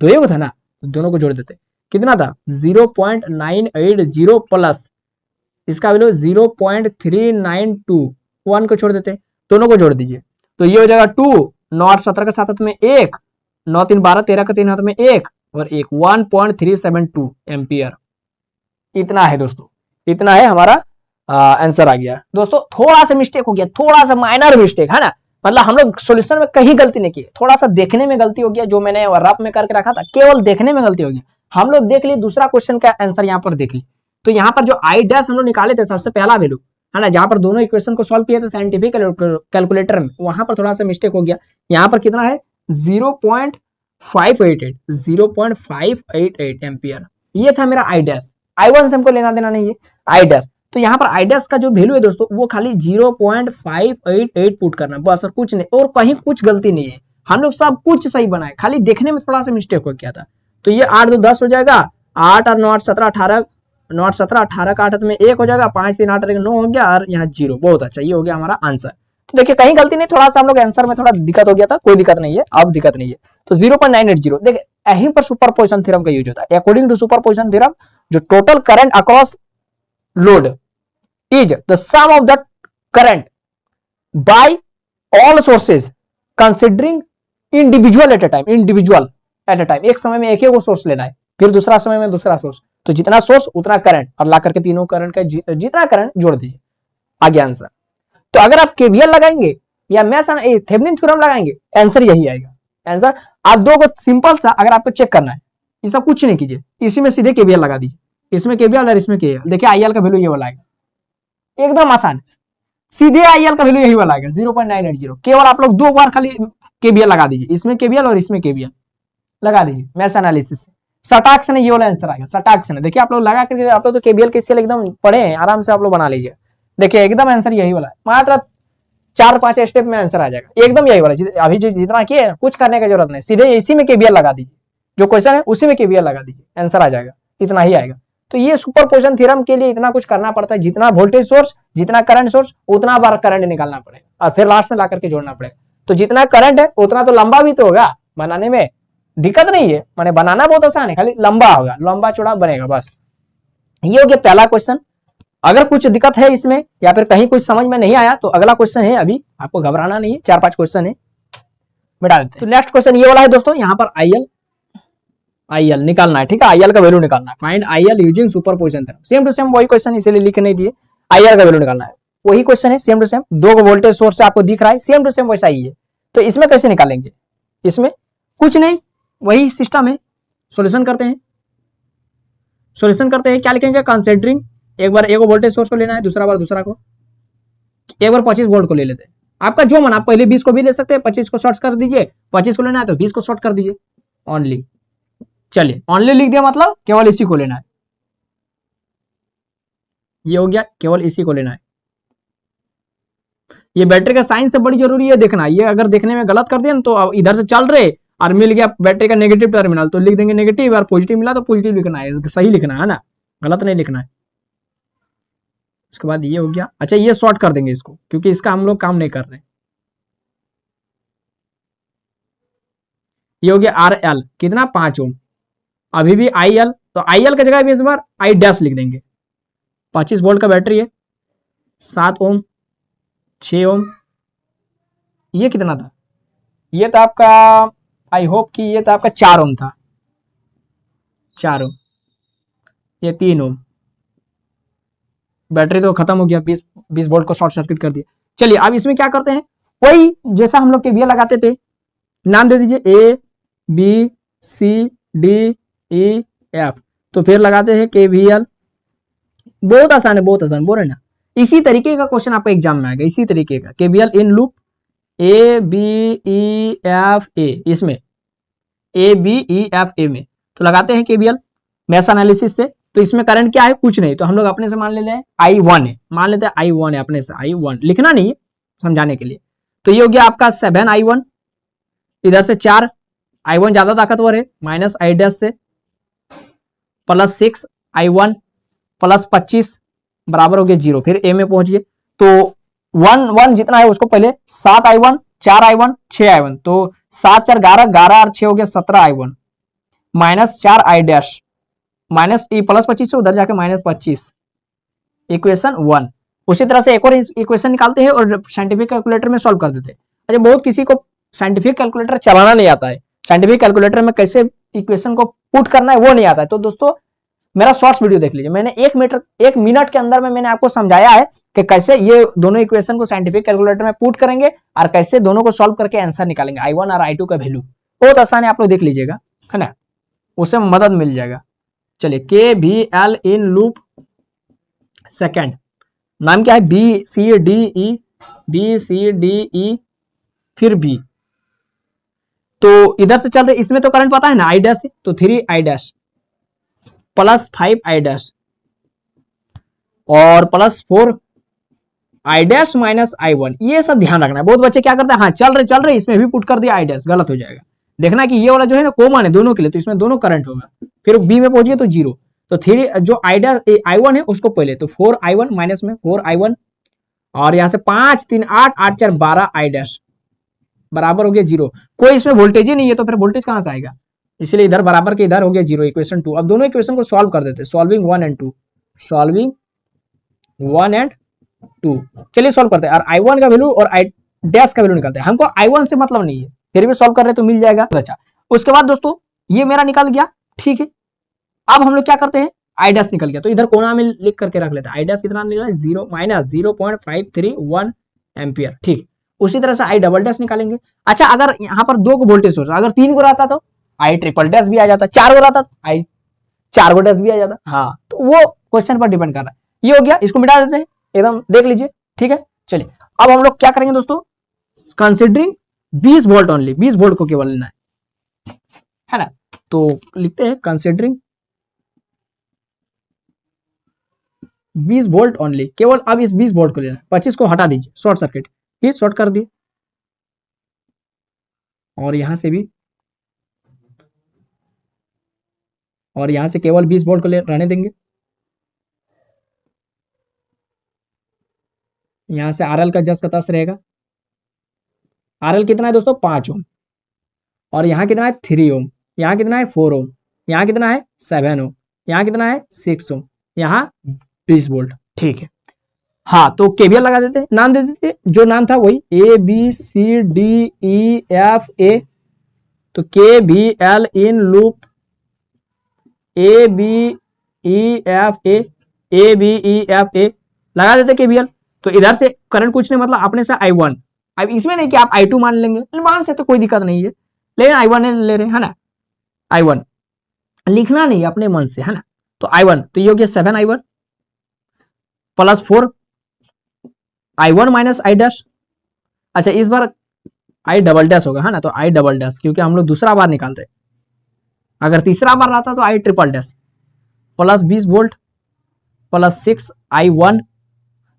तो ये था ना, तो दोनों को जोड़ देते, कितना था 0.980 प्लस इसका वैल्यू 0.3921 को छोड़ देते, दोनों को जोड़ दीजिए। तो ये हो जाएगा 2, 9 8 17 का 7 हाथ में 1, 9 3 12 13 का 3 हाथ में 1 और 1 1.372 एम्पियर। इतना है दोस्तों, इतना है हमारा आंसर आ गया। दोस्तों थोड़ा सा मिस्टेक हो गया, थोड़ा सा माइनर मिस्टेक है ना, मतलब हम लोग सॉल्यूशन में कहीं गलती नहीं की, थोड़ा सा देखने में गलती हो गया, जो मैंने रफ में करके रखा था केवल देखने में गलती हो गई। हम लोग देख लिए दूसरा क्वेश्चन का आंसर यहाँ पर देख ली। तो यहाँ पर जो आई डैश हम लोग निकाले थे सबसे पहला वैल्यू है ना, जहां पर दोनों इक्वेशन को सॉल्व किया था साइंटिफिक कैलकुलेटर में, वहां पर थोड़ा सा मिस्टेक हो गया। यहाँ पर कितना है 0.588 एम्पियर, ये था मेरा आई डैश। आई वन से हमको लेना देना नहीं है, आई डैश। तो यहाँ पर आई डैश का जो वैल्यू है दोस्तों वो खाली 0.588 पुट करना बस, और कुछ नहीं, और कहीं कुछ गलती नहीं है। हम लोग सब कुछ सही बनाए, खाली देखने में थोड़ा सा मिस्टेक हो गया था। तो ये 8 2 10 हो जाएगा, 8 और 9 8 17 18, 9 8 17 18 का 8 में 1 हो जाएगा, 5 3 8 9 हो गया और यहाँ 0। बहुत अच्छा, ये हो गया हमारा आंसर। तो देखिए कहीं गलती नहीं, थोड़ा सा हम लोग आंसर में थोड़ा दिक्कत हो गया था, कोई दिक्कत नहीं है, अब दिक्कत नहीं है। तो 0.980 देखिए यहीं पर सुपरपोजिशन थ्योरम का यूज होता है। अकॉर्डिंग टू सुपरपोजिशन थ्योरम जो total current across load is the sum of the current by all sources considering individual at a time, individual at a time, एक समय में एक ही सोर्स लेना है, फिर दूसरा समय में दूसरा सोर्स, तो जितना सोर्स उतना करंट, और ला करके तीनों करंट का जितना करंट जोड़ दीजिए, आगे आंसर। तो अगर आप केवीएल लगाएंगे या मैश थेवेनिन थ्योरम लगाएंगे आंसर यही आएगा। आंसर आप दो को सिंपल सा अगर आपको चेक करना है, ये सब कुछ नहीं कीजिए, इसी में सीधे केवीएल लगा दीजिए, इसमें केवीएल और इसमें केवीएल। देखिए आईएल का वैल्यू ये वाला आएगा, एकदम आसान, सीधे आईएल का वैल्यू यही वाला आएगा 0.980। केवल आप लोग 2 बार खाली केवीएल लगा दीजिए, इसमें केवीएल और इसमें केवीएल लगा दीजिए मैश एनालिसिस से, सटाक से ये वाला आंसर आएगा, सटाक से। देखिए आप लोग लगा करके, आप लोग तो केवीएल के सीएल एकदम पढ़े हैं, आराम से आप लोग बना लीजिए। देखिए एकदम आंसर यही वाला है, मात्र 4-5 स्टेप में आंसर आ जाएगा, एकदम यही वाला। अभी जो जितना किए कुछ करने की जरूरत नहीं, सीधे इसी में केवीएल लगा दीजिए, जो क्वेश्चन है उसी में केवीएल लगा दीजिए, आंसर आ जाएगा, इतना ही आएगा। तो ये सुपरपोजिशन थ्योरम के लिए इतना कुछ करना पड़ता है, जितना वोल्टेज सोर्स जितना करंट सोर्स उतना बार करंट निकालना पड़ेगा और फिर लास्ट में ला करके जोड़ना पड़ेगा। तो जितना करंट है उतना तो लंबा भी तो होगा, बनाने में दिक्कत नहीं है, माने बनाना बहुत आसान है, खाली लंबा होगा, लंबा चौड़ा बनेगा बस। ये हो गया पहला क्वेश्चन। अगर कुछ दिक्कत है इसमें या फिर कहीं कुछ समझ में नहीं आया तो अगला क्वेश्चन है, अभी आपको घबराना नहीं है, 4-5 क्वेश्चन है, मिटा देते हैं। तो नेक्स्ट क्वेश्चन ये वाला है दोस्तों, यहाँ पर आईएल निकालना है, ठीक है, आईएल का वैल्यू निकालना है, find IL using superposition theorem. Same to same वही क्वेश्चन, इसीलिए लिख नहीं दिए, आईएल का वैल्यू निकालना है, वही क्वेश्चन है same to same, 2 voltage source आपको दिख रहा है, सेम टू सेम वैसा ही है। तो इसमें कैसे निकालेंगे, इसमें कुछ नहीं, वही सिस्टम है, सॉल्यूशन करते हैं, सॉल्यूशन करते हैं। क्या लिखेंगे, कंसीडरिंग, एक बार एक वोल्टेज सोर्स को लेना है, दूसरा बार दूसरा को, एक बार 25 वोल्ट को ले लेते हैं, आपका जो मन, आप पहले 20 को भी ले सकते हैं, 25 को शॉर्ट कर दीजिए, 25 को लेना है तो 20 को शॉर्ट कर दीजिए ओनली। चलिए ओनली लिख दिया, मतलब केवल इसी को लेना है, ये हो गया, केवल इसी को लेना है। ये बैटरी का साइन से बड़ी जरूरी है देखना, ये अगर देखने में गलत कर दिया तो इधर से चल रहे और मिल गया बैटरी का नेगेटिव टर्मिनल तो लिख देंगे नेगेटिव, और पॉजिटिव मिला तो पॉजिटिव लिखना है, सही लिखना है ना, गलत नहीं लिखना है। उसके बाद ये हो गया, अच्छा ये शॉर्ट कर देंगे इसको, क्योंकि इसका हम लोग काम नहीं कर रहे। ये हो गया आर एल कितना 5 ओम, अभी भी आई एल, तो आई एल की जगह भी इस बार आई डैश लिख देंगे। 25 वोल्ट का बैटरी है, 7 ओम, 6 ओम, ये कितना था, ये था आपका, आई होप कि ये था आपका 4 ओम था, 4 ओम। ये 3 ओम। बैटरी तो खत्म हो गया, 20 वोल्ट को शॉर्ट सर्किट कर दिया। चलिए अब इसमें क्या करते हैं, वही जैसा हम लोग केवीएल लगाते थे, नाम दे दीजिए A B C D E F, तो फिर लगाते हैं केवीएल। बहुत आसान है, बहुत आसान, बोल रहे ना। इसी तरीके का क्वेश्चन आपका एग्जाम में आएगा, इसी तरीके का। KVL in loop A B E F A, इसमें ए बी ई एफ ए में तो लगाते हैं केवीएल मैश एनालिसिस से। तो इसमें करंट क्या है, कुछ नहीं, तो हम लोग अपने से मान लेते हैं I1 है, मान लेते हैं I1 है, अपने से I1 लिखना नहीं है समझाने के लिए। तो ये हो गया आपका 7I1, इधर से 4 I1 ज्यादा ताकतवर है, माइनस I डैश से प्लस 6I1 प्लस 25 बराबर हो गया 0। फिर ए में पहुंच गए, तो 1 जितना है उसको पहले 7I1 4I1 6I1, तो 7 4 11 11 और 6 हो गया 17I1 minus 4I dash minus plus 25 से उधर जाके माइनस 25, इक्वेशन 1। उसी तरह से एक और इक्वेशन निकालते हैं और साइंटिफिक कैलकुलेटर में सॉल्व कर देते हैं। अच्छा, बहुत किसी को साइंटिफिक कैलकुलेटर चलाना नहीं आता है, साइंटिफिक कैलकुलेटर में कैसे इक्वेशन को पुट करना है वो नहीं आता है, तो दोस्तों मेरा शॉर्ट्स वीडियो देख लीजिए। मैंने 1 मिनट के अंदर में मैंने आपको समझाया है कि कैसे ये दोनों इक्वेशन को साइंटिफिक कैलकुलेटर में पुट करेंगे और कैसे दोनों को सॉल्व करके आंसर निकालेंगे, I1 और I2 का वैल्यू। बहुत आसान है, आप लोग देख लीजिएगा, है ना, उससे मदद मिल जाएगा। चलिए केवीएल इन लूप सेकंड, नाम क्या है, बी सी डी ई फिर बी। तो इधर से चल रहे, इसमें तो करंट पता है ना, I डैश है, तो 3I dash plus 5I dash और plus 4I dash minus I1। ये सब ध्यान रखना है। बहुत बच्चे क्या करते हैं, हाँ चल रहे इसमें भी पुट कर दिया I डैश, गलत हो जाएगा। देखना कि ये वाला जो है ना कॉमन है दोनों के लिए, तो इसमें दोनों करंट होगा। फिर बी में पहुंच गए तो 0, तो 3 जो I1 है उसको पहले, तो 4I1 माइनस में 4I1 और यहां से 5 3 8 8 4 12I डैश बराबर हो गया 0। कोई इसमें वोल्टेज ही नहीं है, तो फिर वोल्टेज कहां से आएगा, इसलिए इधर बराबर के इधर हो गया 0, इक्वेशन 2। अब दोनों इक्वेशन को सॉल्व कर देते, सॉल्विंग 1 एंड 2, सॉल्विंग 1 एंड 2। चलिए सॉल्व करते हैं, और I1 का वैल्यू और I डैश का वैल्यू निकालते हैं। हमको I1 से मतलब नहीं है, फिर भी सॉल्व कर रहे तो मिल जाएगा। अच्छा, उसके बाद दोस्तों ये मेरा निकल गया, ठीक है। अब हम लोग क्या करते हैं, I डैश निकल गया, तो इधर कोना में लिख करके रख लेते हैं। I डैश कितना निकला, 0 माइनस 0.531 एम्पियर, ठीक। उसी तरह से I डबल डैश निकालेंगे। अच्छा, अगर यहाँ पर 2 को वोल्टेज सोर्स, अगर 3 को रहता तो I ट्रिपल डैश भी आ जाता, 4 को रहता तो I 4 को डैश भी आ जाता। हाँ, तो वो क्वेश्चन पर डिपेंड कर रहा है। ये हो गया, इसको मिटा देते हैं, एकदम देख लीजिए, ठीक है। चलिए अब हम लोग क्या करेंगे दोस्तों, कंसिडरिंग 20 वोल्ट ओनली, 20 वोल्ट को केवल लेना है ना। तो लिखते हैं कंसिडरिंग 20 वोल्ट ओनली, केवल अब इस 20 वोल्ट को लेना है। 25 को हटा दीजिए, शॉर्ट सर्किट, फिर शॉर्ट कर दिए, और यहां से भी, और यहां से केवल 20 वोल्ट को रहने देंगे। यहां से RL का जस का तस रहेगा। RL कितना है दोस्तों, 5 ओम, और यहां कितना है 3 ओम, यहां कितना है 4 ओम, यहां कितना है 7 ओम, यहां कितना है 6 ओम, यहां 20 वोल्ट, ठीक है। हाँ, तो केवीएल लगा देते हैं, नाम दे देते, जो नाम था वही ABCDEFA। तो KVL इन लूप ABEFA लगा देते केवीएल। तो इधर से करंट कुछ नहीं, मतलब अपने से I1, अब इसमें नहीं कि आप I2 मान लेंगे, मान से तो कोई दिक्कत नहीं है, लेकिन I1 ले रहे हैं, है ना। I1 लिखना नहीं अपने मन से, है ना। तो I1, तो ये हो गया 7I1 plus 4I1 minus I dash. अच्छा, इस बार I डबल डैश होगा, है ना, तो I डबल डैश, क्योंकि हम लोग दूसरा बार निकाल रहे हैं। अगर तीसरा बार रहता तो I triple dash plus 20 volt plus 6I1,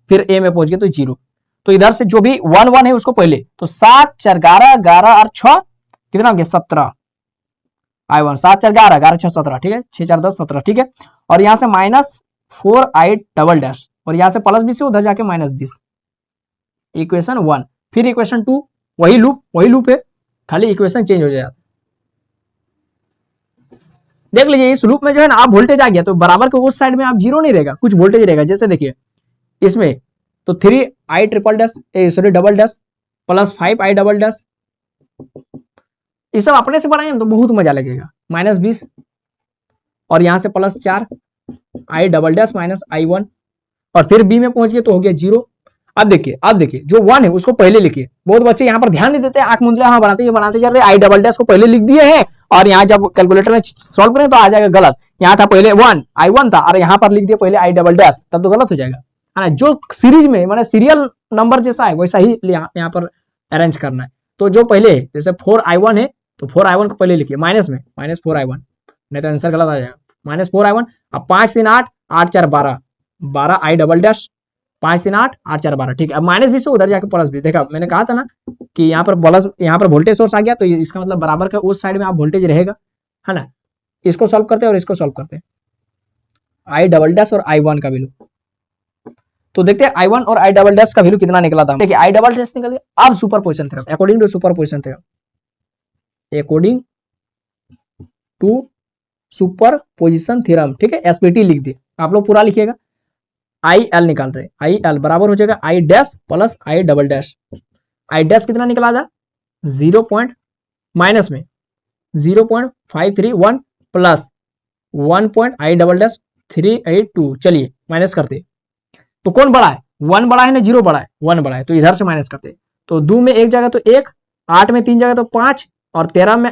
फिर ए में पहुंच गए तो 0। तो इधर से जो भी 1 1 है उसको पहले, तो 7 4 11 11 और 6 कितना हो गया 17 I1, 7 4 11 11 6 17, ठीक है, 6 4 10 17, ठीक है। और यहां से माइनस 4I डबल डैश, और यहां से प्लस 20 से उधर जाके माइनस 20, इक्वेशन 1। फिर इक्वेशन 2, वही लूप है, खाली इक्वेशन चेंज हो जाएगा। देख लीजिए, इस लूप में जो है ना, आप वोल्टेज आ गया तो बराबर के उस साइड में आप 0 नहीं रहेगा, कुछ वोल्टेज रहेगा। जैसे देखिए इसमें तो 3I triple dash, sorry double dash plus 5I double dash, ये सब अपने से बनाए तो बहुत मजा लगेगा। माइनस 20 और यहां से plus 4 I double dash minus I one, और फिर बी में पहुंच गए तो हो गया 0। अब देखिए जो 1 है उसको पहले लिखिए। बहुत बच्चे यहाँ पर ध्यान नहीं देते, आंख मुंदले हाँ बनाते चल रहे, आई डबल डैश को पहले लिख दिए हैं, और यहाँ जब कैलकुलेटर में सॉल्व करें तो आ जाएगा गलत। यहाँ था पहले 1 आई 1 था, और यहाँ पर लिख दिया पहले आई डबल डैश, तब तो गलत हो जाएगा, है ना। जो सीरीज में माने सीरियल नंबर जैसा है वैसा ही यहाँ पर अरेंज करना है। तो जो पहले जैसे 4 आई 1 है तो 4 आई 1 को पहले लिखिए माइनस में, माइनस 4 आई 1, नहीं तो आंसर गलत आ जाएगा, माइनस 4 आई 1। अब 5 3 8 8 4 12, 12 आई डबल डैश, 5 3 8 8 4 12, ठीक है। अब माइनस भी से उधर जाकर प्लस भी, देखा मैंने कहा था ना कि यहाँ पर प्लस, यहाँ पर वोल्टेज सोर्स आ गया तो इसका मतलब बराबर का उस साइड में आप वोल्टेज रहेगा, है ना। इसको सॉल्व करते हैं और इसको सॉल्व करते हैं, आई डबल डैश और आई 1 का वैल्यू। तो देखते हैं आई 1 और आई डबल डैश का वैल्यू कितना निकला था। देखिए आई डबल डैश निकल गया। अब superposition theorem, according to superposition theorem, according to superposition theorem, ठीक है, एसपीटी लिख दिए, आप लोग पूरा लिखिएगा। आई एल निकाल रहे, आई एल बराबर हो जाएगा आई dash plus I double dash. I dash कितना निकला था 0 माइनस में 0.531 प्लस 1 आई डबल डैश 382, चलिए माइनस करते। तो कौन बड़ा है, 1 बड़ा है ना 0 बड़ा है, 1 बड़ा है, तो इधर से माइनस करते। तो 2 में 1 जगह तो 1, 8 में 3 जगह तो 5, और 13 में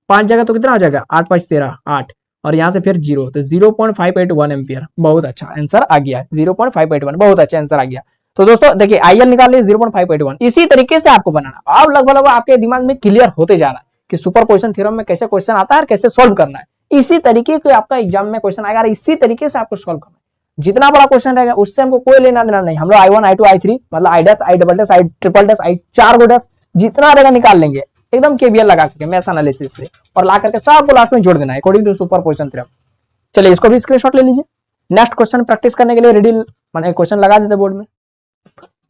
5 जगह तो कितना हो जाएगा 8 5 13 8, और यहाँ से फिर 0, तो 0.581 एम्पियर। बहुत अच्छा आंसर आ गया, 0.581, बहुत अच्छा आंसर आ गया। तो दोस्तों देखिए आईएल निकाल लिए 0.581। इसी तरीके से आपको बनाना, अब लगभग आपके दिमाग में क्लियर होते जा रहा है कि सुपरपोजिशन थ्योरम में कैसे क्वेश्चन आता है और कैसे सोल्व करना है। इसी तरीके के आपका एग्जाम में क्वेश्चन आएगा, इसी तरीके से आपको सोल्व करना है। जितना बड़ा क्वेश्चन रहेगा उससे हमको कोई लेना देना नहीं, हम लोग I1 I2 I3 मतलब I dash I double dash I triple dash I 4 go dash जितना रहेगा निकाल लेंगे एकदम केवीएल लगा करके मैथ एनालिसिस से, और ला करके सबको लास्ट में जोड़ देना है अकॉर्डिंग टू सुपरपोजिशन थ्योरम। चलिए इसको भी स्क्रीनशॉट ले लीजिए। नेक्स्ट क्वेश्चन प्रैक्टिस करने के लिए रेडी, मैंने क्वेश्चन लगा देते बोर्ड में।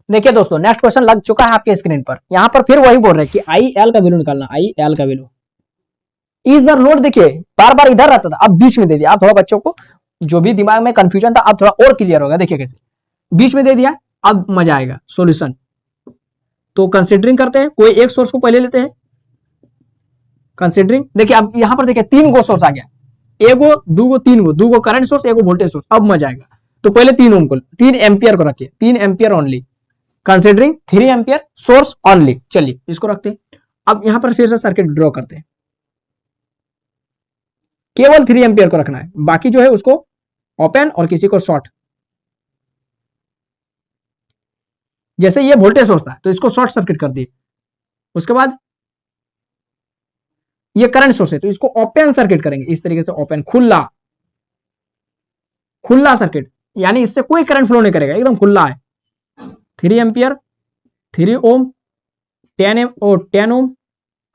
देखिए दोस्तों नेक्स्ट क्वेश्चन लग चुका है आपके स्क्रीन पर। यहाँ पर फिर वही बोल रहे हैं कि आई एल का वैल्यू निकालना, आई एल का वैल्यू। इस बार नोट देखिए बार बार इधर रहता था, अब बीच में दे दिया। आप थोड़ा बच्चों को जो भी दिमाग में कंफ्यूजन था अब थोड़ा और क्लियर होगा। देखिए कैसे बीच में दे दिया, अब मजा आएगा सॉल्यूशन। तो कंसीडरिंग करते हैं, कोई एक सोर्स को पहले लेते हैं कंसीडरिंग। देखिए अब यहां पर देखिए 3 गो सोर्स आ गया, एगो दूगो 3 गो, 2 गो करंट सोर्स, एगो वोल्टेज सोर्स। अब मजा आएगा। तो पहले 3 ओम को 3 एम्पियर को रखिए, 3 ampere only, considering 3 ampere source only. चलिए इसको रखते हैं। अब यहां पर फिर से सर्किट ड्रॉ करते हैं, केवल 3 एम्पियर को रखना है, बाकी जो है उसको ओपन और किसी को शॉर्ट। जैसे ये वोल्टेज सोर्स था तो इसको शॉर्ट सर्किट कर दिए। उसके बाद ये करंट सोर्स है तो इसको ओपन सर्किट करेंगे, इस तरीके से ओपन, खुला खुला सर्किट, यानी इससे कोई करंट फ्लो नहीं करेगा, एकदम खुला है। 3 एम्पियर 3 ओम 10 ओम,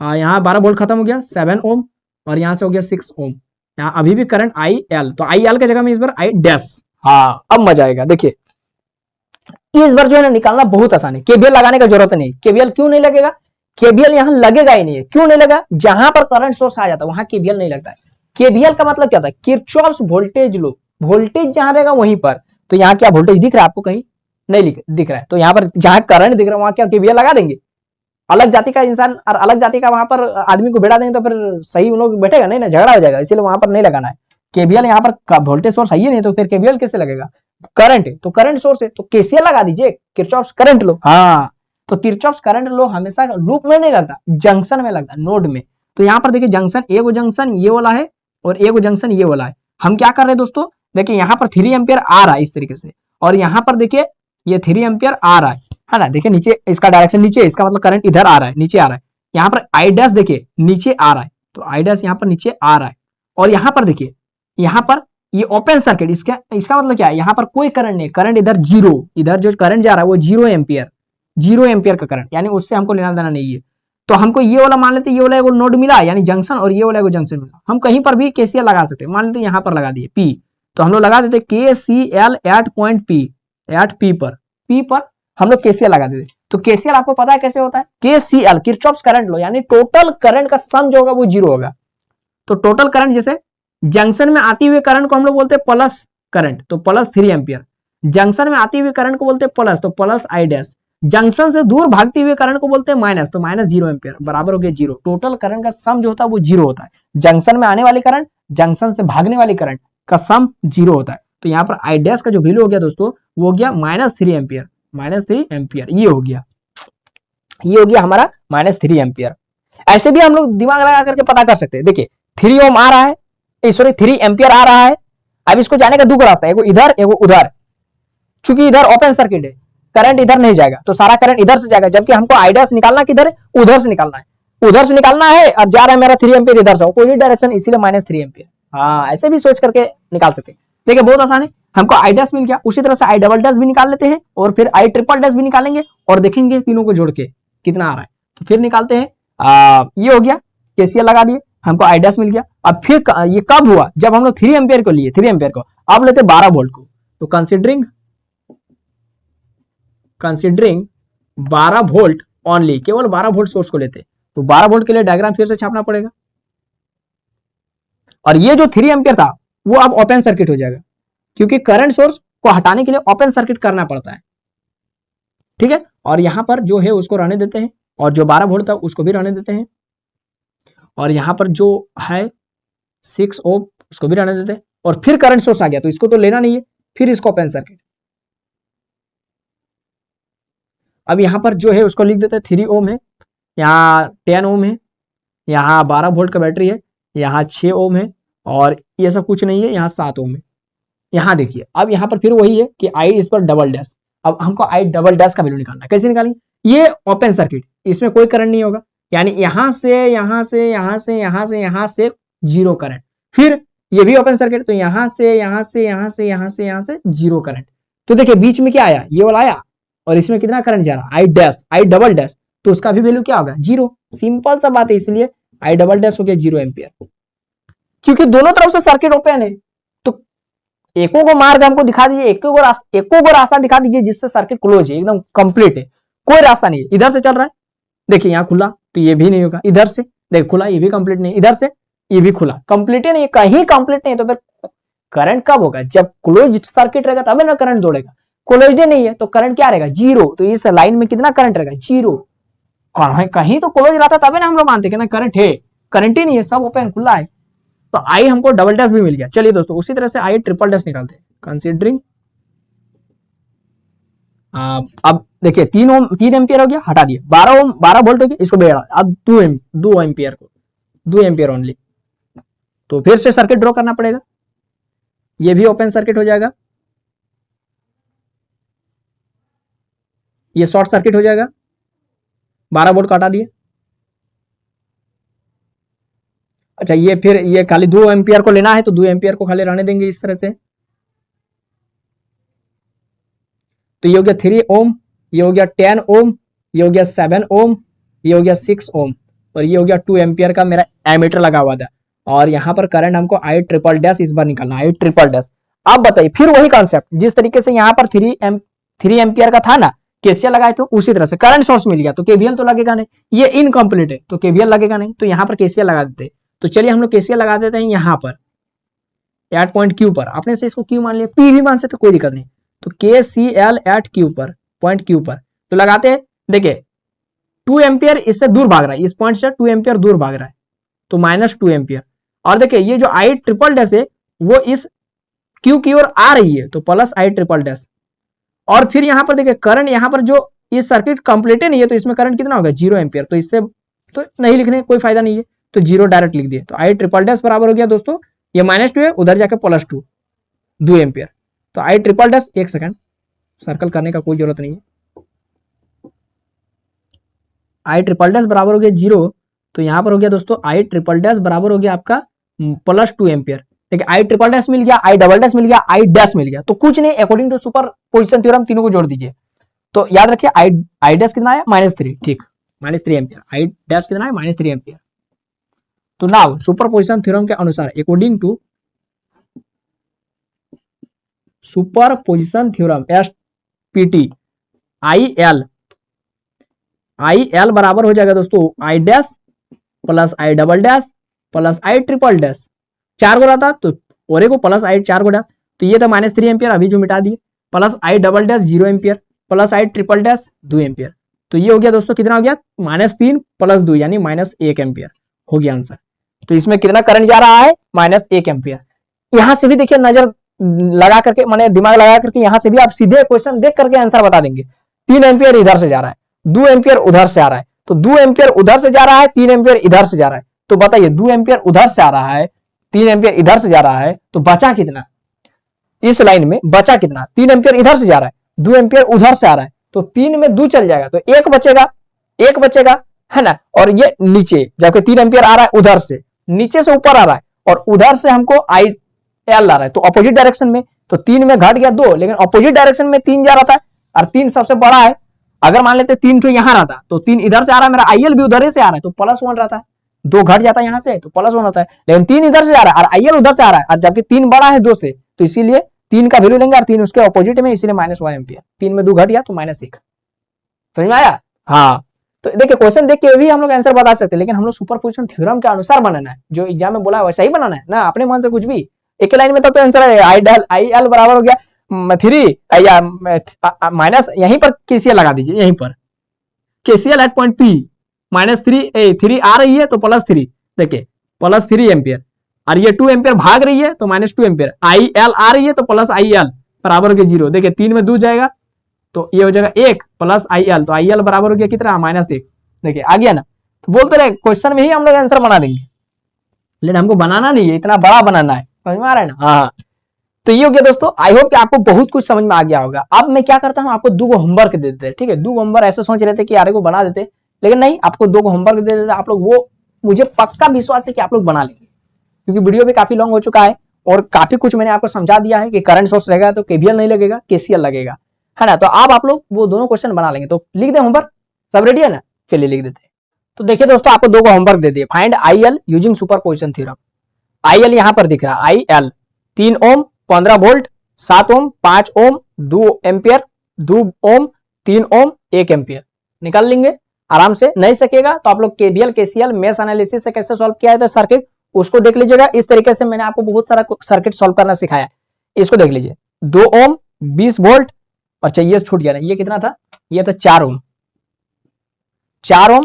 यहां 12 वोल्ट खत्म हो गया, 7 ओम, और यहां से हो गया 6 ओम। यहाँ अभी भी करंट आई एल, तो आई एल की जगह में इस बार आई डैश। हाँ अब मजा आएगा। देखिए इस बार जो है ना निकालना बहुत आसान है, केवीएल लगाने का जरूरत नहीं। केवीएल क्यों नहीं लगेगा, केवीएल यहां लगेगा ही नहीं है। क्यों नहीं लगा, जहां पर करंट सोर्स आ जाता है वहां केवीएल नहीं लगता है। केवीएल का मतलब क्या था, किरचॉफ्स वोल्टेज लॉ, वोल्टेज जहां रहेगा वहीं पर। तो यहाँ क्या वोल्टेज दिख रहा है आपको, कहीं नहीं दिख रहा है, तो यहाँ पर जहां करंट दिख रहा है वहां क्या केवीएल लगा देंगे। अलग जाति का इंसान और अलग जाति का वहां पर आदमी को बैठा देंगे तो फिर सही उन लोग बैठेगा नहीं ना, झगड़ा हो जाएगा, इसीलिए वहां पर नहीं लगाना है केवीएल। यहाँ पर वोल्टेज सोर्स है ही नहीं तो फिर केवीएल कैसे लगेगा। करंट है तो करंट सोर्स है तो केसीएल लगा दीजिए, किरचॉफ्स करंट लो। हाँ तो किरचॉफ्स करंट लो हमेशा लूप में नहीं लगता, जंक्शन में लगता, नोड में। तो यहाँ पर देखिए जंक्शन, एगो जंक्शन ये वाला है और एगो जंक्शन ये वाला है। हम क्या कर रहे हैं दोस्तों, देखिए यहाँ पर 3 एम्पियर आ रहा है इस तरीके से, और यहाँ पर देखिए ये 3 एम्पियर आ रहा है ना। देखिए नीचे इसका डायरेक्शन नीचे, इसका मतलब करंट इधर आ रहा है, नीचे आ रहा है। यहाँ पर आई डैश देखिए नीचे आ रहा है, तो आई डैश यहाँ पर नीचे आ रहा है। और यहाँ पर देखिए यहाँ पर ये ओपन सर्किट, इसका मतलब क्या है, यहाँ पर कोई करंट नहीं, करंट इधर जीरो, इधर जो करंट जा रहा है वो 0 एम्पियर का करंट, यानी उससे हमको लेना देना नहीं है। तो हमको ये वाला मान लेते, ये वाला एगो नोड मिला यानी जंक्शन, और ये वाला एगो जंक्शन मिला। हम कहीं पर भी केसीएल लगा सकते हैं, मान लेते यहाँ पर लगा दिए पी, तो हम लोग लगा देते KCL at point P, at P पर हम लोग केसीएल लगा देते। तो केसीएल आपको पता है कैसे होता है, केसीएल किरचॉफ्स करंट लो, यानी टोटल करंट का सम जो होगा वो 0 होगा। तो टोटल करंट जैसे जंक्शन में आती हुई करंट को हम लोग बोलते हैं प्लस करंट, तो प्लस 3 एम्पियर। जंक्शन में आती हुई करंट को बोलते हैं प्लस, तो प्लस आई डैश। जंक्शन से दूर भागती हुई करंट को बोलते हैं माइनस, तो माइनस 0 एम्पियर, बराबर हो गया 0। टोटल करंट का सम जो होता है वो 0 होता है। जंक्शन में आने वाली करंट, जंक्शन से भागने वाली करंट, का सम 0 होता है। तो यहाँ पर आई डैश का जो वैल्यू हो गया दोस्तों वो हो गया -3 एम्पियर, -3 एम्पियर ये हो गया, ये हो गया हमारा -3 एम्पियर। ऐसे भी हम लोग दिमाग लगा करके पता कर सकते हैं। देखिए 3 ओम आ रहा है, सॉरी 3 एम्पियर आ रहा है। अब इसको जाने का दो रास्ता है, एगो इधर एगो उधर। चूंकि इधर ओपन सर्किट है, करंट इधर नहीं जाएगा तो सारा करंट इधर से जाएगा, जबकि हमको आई डैश निकालना किधर है, उधर से निकालना है, उधर से निकालना है और जा रहा है मेरा 3 एम्पियर इधर से, कोई डायरेक्शन, इसीलिए -3 एम्पियर। हाँ ऐसे भी सोच करके निकाल सकते हैं। देखिए बहुत आसान है, हमको आई डैश मिल गया, उसी तरह से आई डबल डैश भी निकाल लेते हैं और फिर आई ट्रिपल डैश भी निकालेंगे और देखेंगे तीनों को जोड़ के कितना आ रहा है। तो फिर निकालते हैं, ये हो गया, केसीएल लगा दिए, हमको आई डैश मिल गया। अब फिर ये कब हुआ, जब हम लोग 3 एम्पियर को लिए, 3 एम्पियर को, अब लेते 12 वोल्ट को। तो कंसिडरिंग 12 वोल्ट ओनली, केवल 12 वोल्ट सोर्स को लेते, तो 12 वोल्ट के लिए डायग्राम फिर से छापना पड़ेगा। और ये जो 3 एम्पियर था वो अब ओपन सर्किट हो जाएगा, क्योंकि करंट सोर्स को हटाने के लिए ओपन सर्किट करना पड़ता है, ठीक है। और यहां पर जो है उसको रहने देते हैं, और जो 12 वोल्ट था उसको भी रहने देते हैं, और यहां पर जो है 6 ओम उसको भी रहने देते हैं। और फिर करंट सोर्स आ गया तो इसको तो लेना नहीं है, फिर इसको ओपन सर्किट। अब यहां पर जो है उसको लिख देते हैं 3 ओम है, यहाँ 10 ओम है, यहाँ 12 वोल्ट का बैटरी है, यहाँ 6 ओम है, और ये सब कुछ नहीं है, यहाँ 7 ओम है। यहाँ देखिए अब यहाँ पर फिर वही है कि आई इस पर डबल डैश। अब हमको आई डबल डैश का वैल्यू निकालना है, कैसे निकालेंगे, ये ओपन सर्किट, इसमें कोई करंट नहीं होगा, यानी यहां से यहां से यहां से यहां से यहां से 0 करंट। फिर ये भी ओपन सर्किट, तो यहां से यहां से यहां से यहां से यहां से 0 करंट। तो देखिए बीच में क्या आया, ये वाला आया, और इसमें कितना करंट जा रहा, I dash, I double dash, तो उसका भी वैल्यू क्या होगा, 0। सिंपल सा बात है, इसलिए आई डबल डैश हो गया 0 एम्पियर, क्योंकि दोनों तरफ से सर्किट ओपन है। तो एको को मार्ग हमको दिखा दीजिए, एको को रास्ता दिखा दीजिए जिससे सर्किट क्लोज है, एकदम कंप्लीट है, कोई रास्ता नहीं है। इधर से चल रहा है, देखिए यहाँ खुला तो ये भी नहीं होगा, इधर से देख खुला, ये भी कंप्लीट नहीं, इधर से ये भी खुला, कंप्लीट ही नहीं, कहीं कंप्लीट नहीं, तो फिर करंट कब होगा, जब क्लोज सर्किट रहेगा तब ना करंट दौड़ेगा। क्लोज नहीं है तो करंट क्या रहेगा, 0। तो इस लाइन में कितना करंट रहेगा, 0। कहीं तो क्लोज रहता तभी ना हम लोग मानते कि ना करंट है, करंट ही नहीं है, सब ओपन खुला है। तो आई हमको डबल डैश भी मिल गया। चलिए दोस्तों उसी तरह से आई ट्रिपल डैश निकालते हैं, कंसीडरिंग अब देखिए 3 एम्पियर हो गया, हटा दिए, 12 वोल्ट हो गया, इसको बेड़ा, अब 2 एम्पियर को, 2 एम्पियर ओनली। तो फिर से सर्किट ड्रॉ करना पड़ेगा, ये भी ओपन सर्किट हो जाएगा, ये शॉर्ट सर्किट हो जाएगा, 12 वोल्ट को हटा दिए। अच्छा ये फिर ये खाली 2 एम्पियर को लेना है, तो 2 एम्पियर को खाली रहने देंगे इस तरह से। तो ये हो गया 3 ओम, ये हो गया 10 ओम, ये हो गया 7 ओम, ये हो गया 6 ओम, और ये हो गया 2 एम्पियर का मेरा एमीटर लगा हुआ था। और यहाँ पर करंट हमको आई ट्रिपल डैश इस बार निकालना, आई ट्रिपल डैश। अब बताइए फिर वही कॉन्सेप्ट, जिस तरीके से यहाँ पर 3 एम्पियर का था ना, केसीएल लगाए तो उसी तरह से करंट सोर्स मिल गया तो केवीएल तो लगेगा नहीं, ये इनकम्प्लीट है तो केवीएल लगेगा नहीं, तो यहाँ पर केसीएल लगा देते। तो चलिए हम लोग केसीएल लगा देते हैं यहाँ पर एट पॉइंट क्यू पर, आपने से इसको क्यू मान लिया, पी भी मान सकते, कोई दिक्कत नहीं। तो केसीएल एट क्यू पर, पॉइंट क्यू पर, तो लगाते हैं। देखिए 2 एम्पियर इससे दूर भाग रहा है, इस पॉइंट से 2 एम्पियर दूर भाग रहा है, तो -2 एम्पियर। और देखिए ये जो आई ट्रिपल डैश है वो इस क्यू की ओर आ रही है, तो प्लस आई ट्रिपल डैश। और फिर यहाँ पर देखिए करंट, यहाँ पर जो इस सर्किट कंप्लीट नहीं है तो इसमें करंट कितना होगा, 0 एम्पियर। तो इससे तो नहीं लिखने कोई फायदा नहीं है, तो 0 डायरेक्ट लिख दिए। तो आई ट्रिपल डैश बराबर हो गया दोस्तों, ये -2 है, उधर जाके +2, 2 एम्पियर। तो आई ट्रिपल डैश, एक सेकंड, सर्कल करने का कोई जरूरत नहीं है, आई ट्रिपल डैश बराबर हो गया 0। तो यहाँ पर हो गया दोस्तों आई ट्रिपल डैश बराबर हो गया आपका +2 एम्पियर। देखिए आई ट्रिपल डैश मिल गया, आई डबल डैश मिल गया, आई डैश मिल गया, तो कुछ नहीं, according to superposition theorem तीनों को जोड़ दीजिए। तो याद रखिए आई डैश कितना आया, -3, ठीक, -3 एम्पियर, आई डैश कितना है, -3 एम्पियर। तो नाउ सुपर पोजिशन थ्योरम के अनुसार, according to superposition theorem SPT, I L बराबर हो जाएगा दोस्तों I dash plus I double dash plus I triple dash, 4 को रहता तो और को प्लस आई 4 को डैश, तो ये था -3 एम्पियर, अभी जो मिटा दिए, plus I double dash 0 ampere plus I triple dash 2 ampere. तो ये हो गया दोस्तों कितना हो गया, -3 + 2 यानी -1 एम्पियर हो गया आंसर। तो इसमें कितना करंट जा रहा है, -1 एम्पियर। यहाँ से भी देखिए नजर लगा करके, माने दिमाग लगा करके यहाँ से भी आप सीधे क्वेश्चन देख करके आंसर बता देंगे। 3 एम्पियर इधर से जा रहा है, 2 एम्पियर उधर से आ रहा है, तो 2 एम्पियर उधर से जा रहा है, 3 एम्पियर इधर से जा रहा है, तो बताइए 2 एम्पियर उधर से आ रहा है, 3 एम्पियर इधर से जा रहा है, तो बचा कितना इस लाइन में, बचा कितना, 3 एम्पियर इधर से जा रहा है, 2 एम्पियर उधर से आ रहा है, तो 3 में 2 चल जाएगा, तो 1 बचेगा, 1 बचेगा, है ना। और ये नीचे जबकि 3 एम्पियर आ रहा है उधर से, नीचे से ऊपर आ रहा है, और उधर से हमको आई एल आ रहा है, तो अपोजिट डायरेक्शन में, तो 3 में घट गया 2, लेकिन अपोजिट डायरेक्शन में 3 जा रहा था, और 3 सबसे बड़ा है। अगर मान लेते 3 तो यहां रहता, तो 3 इधर से आ रहा है, मेरा आईएल भी उधर से आ रहा है, तो +1 रहता है, 2 घट जाता है यहां से, तो +1 होता है, लेकिन 3 इधर से आ रहा है और आईएल उधर से आ रहा है, और जबकि 3 बड़ा है 2 से, तो इसीलिए 3 का वैल्यू लेंगे और 3 उसके अपोजिट में, इसीलिए -1 एम्पियर। 3 में 2 घट गया तो -1। समझ में आया? हाँ, तो देखिए क्वेश्चन देख के भी हम लोग आंसर बता सकते हैं, लेकिन हम लोग सुपरपोजिशन थ्योरम के अनुसार बनाना है, जो एग्जाम में बोला है वैसा ही बनाना है ना, अपने मन से कुछ भी एक लाइन में, तब तो आंसर है आई एल बराबर हो गया 3 या माइनस, यहीं पर केसीएल लगा दीजिए, यहीं पर केसीएल एट पॉइंट पी, -3 आ रही है तो +3, देखिए +3 एम्पियर, और ये 2 एम्पियर भाग रही है तो -2 एम्पियर, आई एल आ रही है तो प्लस आई एल बराबर हो गया 0। देखिए 3 में 2 जाएगा, तो ये हो जाएगा 1 प्लस आई एल, तो आई एल बराबर हो गया कितना, -1। देखिए आ गया ना, तो बोलते रहे क्वेश्चन में ही हम लोग आंसर बना देंगे, लेकिन हमको बनाना नहीं है, इतना बड़ा बनाना है। समझ में आ रहा है ना? हाँ, तो ये हो गया दोस्तों। आई होप कि आपको बहुत कुछ समझ में आ गया होगा। अब मैं क्या करता हूँ, आपको 2 होमवर्क दे देते हैं, ठीक है। 2 होमवर्क ऐसे सोच रहे थे कि यार को बना देते, लेकिन नहीं, आपको 2 होमवर्क दे देते, आप लोग वो, मुझे पक्का विश्वास है कि आप लोग बना लेंगे, क्योंकि वीडियो भी काफी लॉन्ग हो चुका है और काफी कुछ मैंने आपको समझा दिया है कि करंट सोर्स रहेगा तो केवीएल नहीं लगेगा, केसीएल लगेगा, है ना। तो अब आप लोग वो दोनों क्वेश्चन बना लेंगे। तो लिख दे होमवर्क, सब रेडी है ना? चलिए लिख देते हैं। तो देखिए दोस्तों, आपको 2 होमवर्क दे दिए। Find I L using superposition theorem. I L यहां पर दिख रहा है, I L 3 ohm 15 volt 7 ohm 5 ohm 2 ampere 2 ohm 3 ohm 1 ampere निकाल लेंगे आराम से। नहीं सकेगा तो आप लोग केवीएल केसीएल मेश एनालिसिस से कैसे सॉल्व किया जाता है सर्किट, उसको देख लीजिएगा। इस तरीके से मैंने आपको बहुत सारा सर्किट सॉल्व करना सिखाया, इसको देख लीजिए। 2 ओम 20 वोल्ट, अच्छा ये छूट गया, ये कितना था, ये था 4 ओम 4 ओम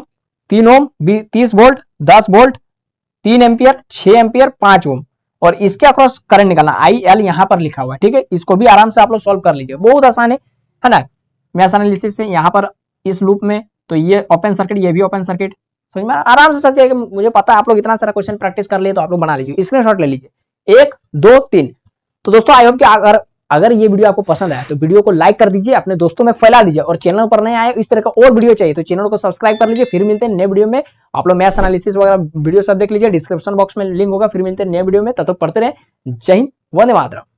3 ओम 30 वोल्ट 10 वोल्ट 3 एम्पियर 6 एम्पियर 5 ओम, और इसके अक्रॉस करंट निकालना। आई एल यहां पर लिखा हुआ है, ठीक है। इसको भी आराम से आप लोग सॉल्व कर लीजिए, बहुत आसान है ना। मैश एनालिसिस से यहां पर इस लूप में, तो ये ओपन सर्किट, ये भी ओपन सर्किट, समझ में आराम से सक जाएगा। मुझे पता है आप लोग इतना सारा क्वेश्चन प्रैक्टिस कर लिए, तो आप लोग बना लीजिए, स्क्रीनशॉट ले लीजिए 1 2 3। तो दोस्तों आई होप कि अगर ये वीडियो आपको पसंद आया तो वीडियो को लाइक कर दीजिए, अपने दोस्तों में फैला दीजिए, और चैनल पर नए आए इस तरह का और वीडियो चाहिए तो चैनल को सब्सक्राइब कर लीजिए। फिर मिलते हैं नए वीडियो में, आप लोग मैथ्स एनालिसिस वगैरह वीडियो सब देख लीजिए, डिस्क्रिप्शन बॉक्स में लिंक होगा। फिर मिलते हैं नए वीडियो में, तब तक पढ़ते रहे। जय हिंद, वंदे मातरम।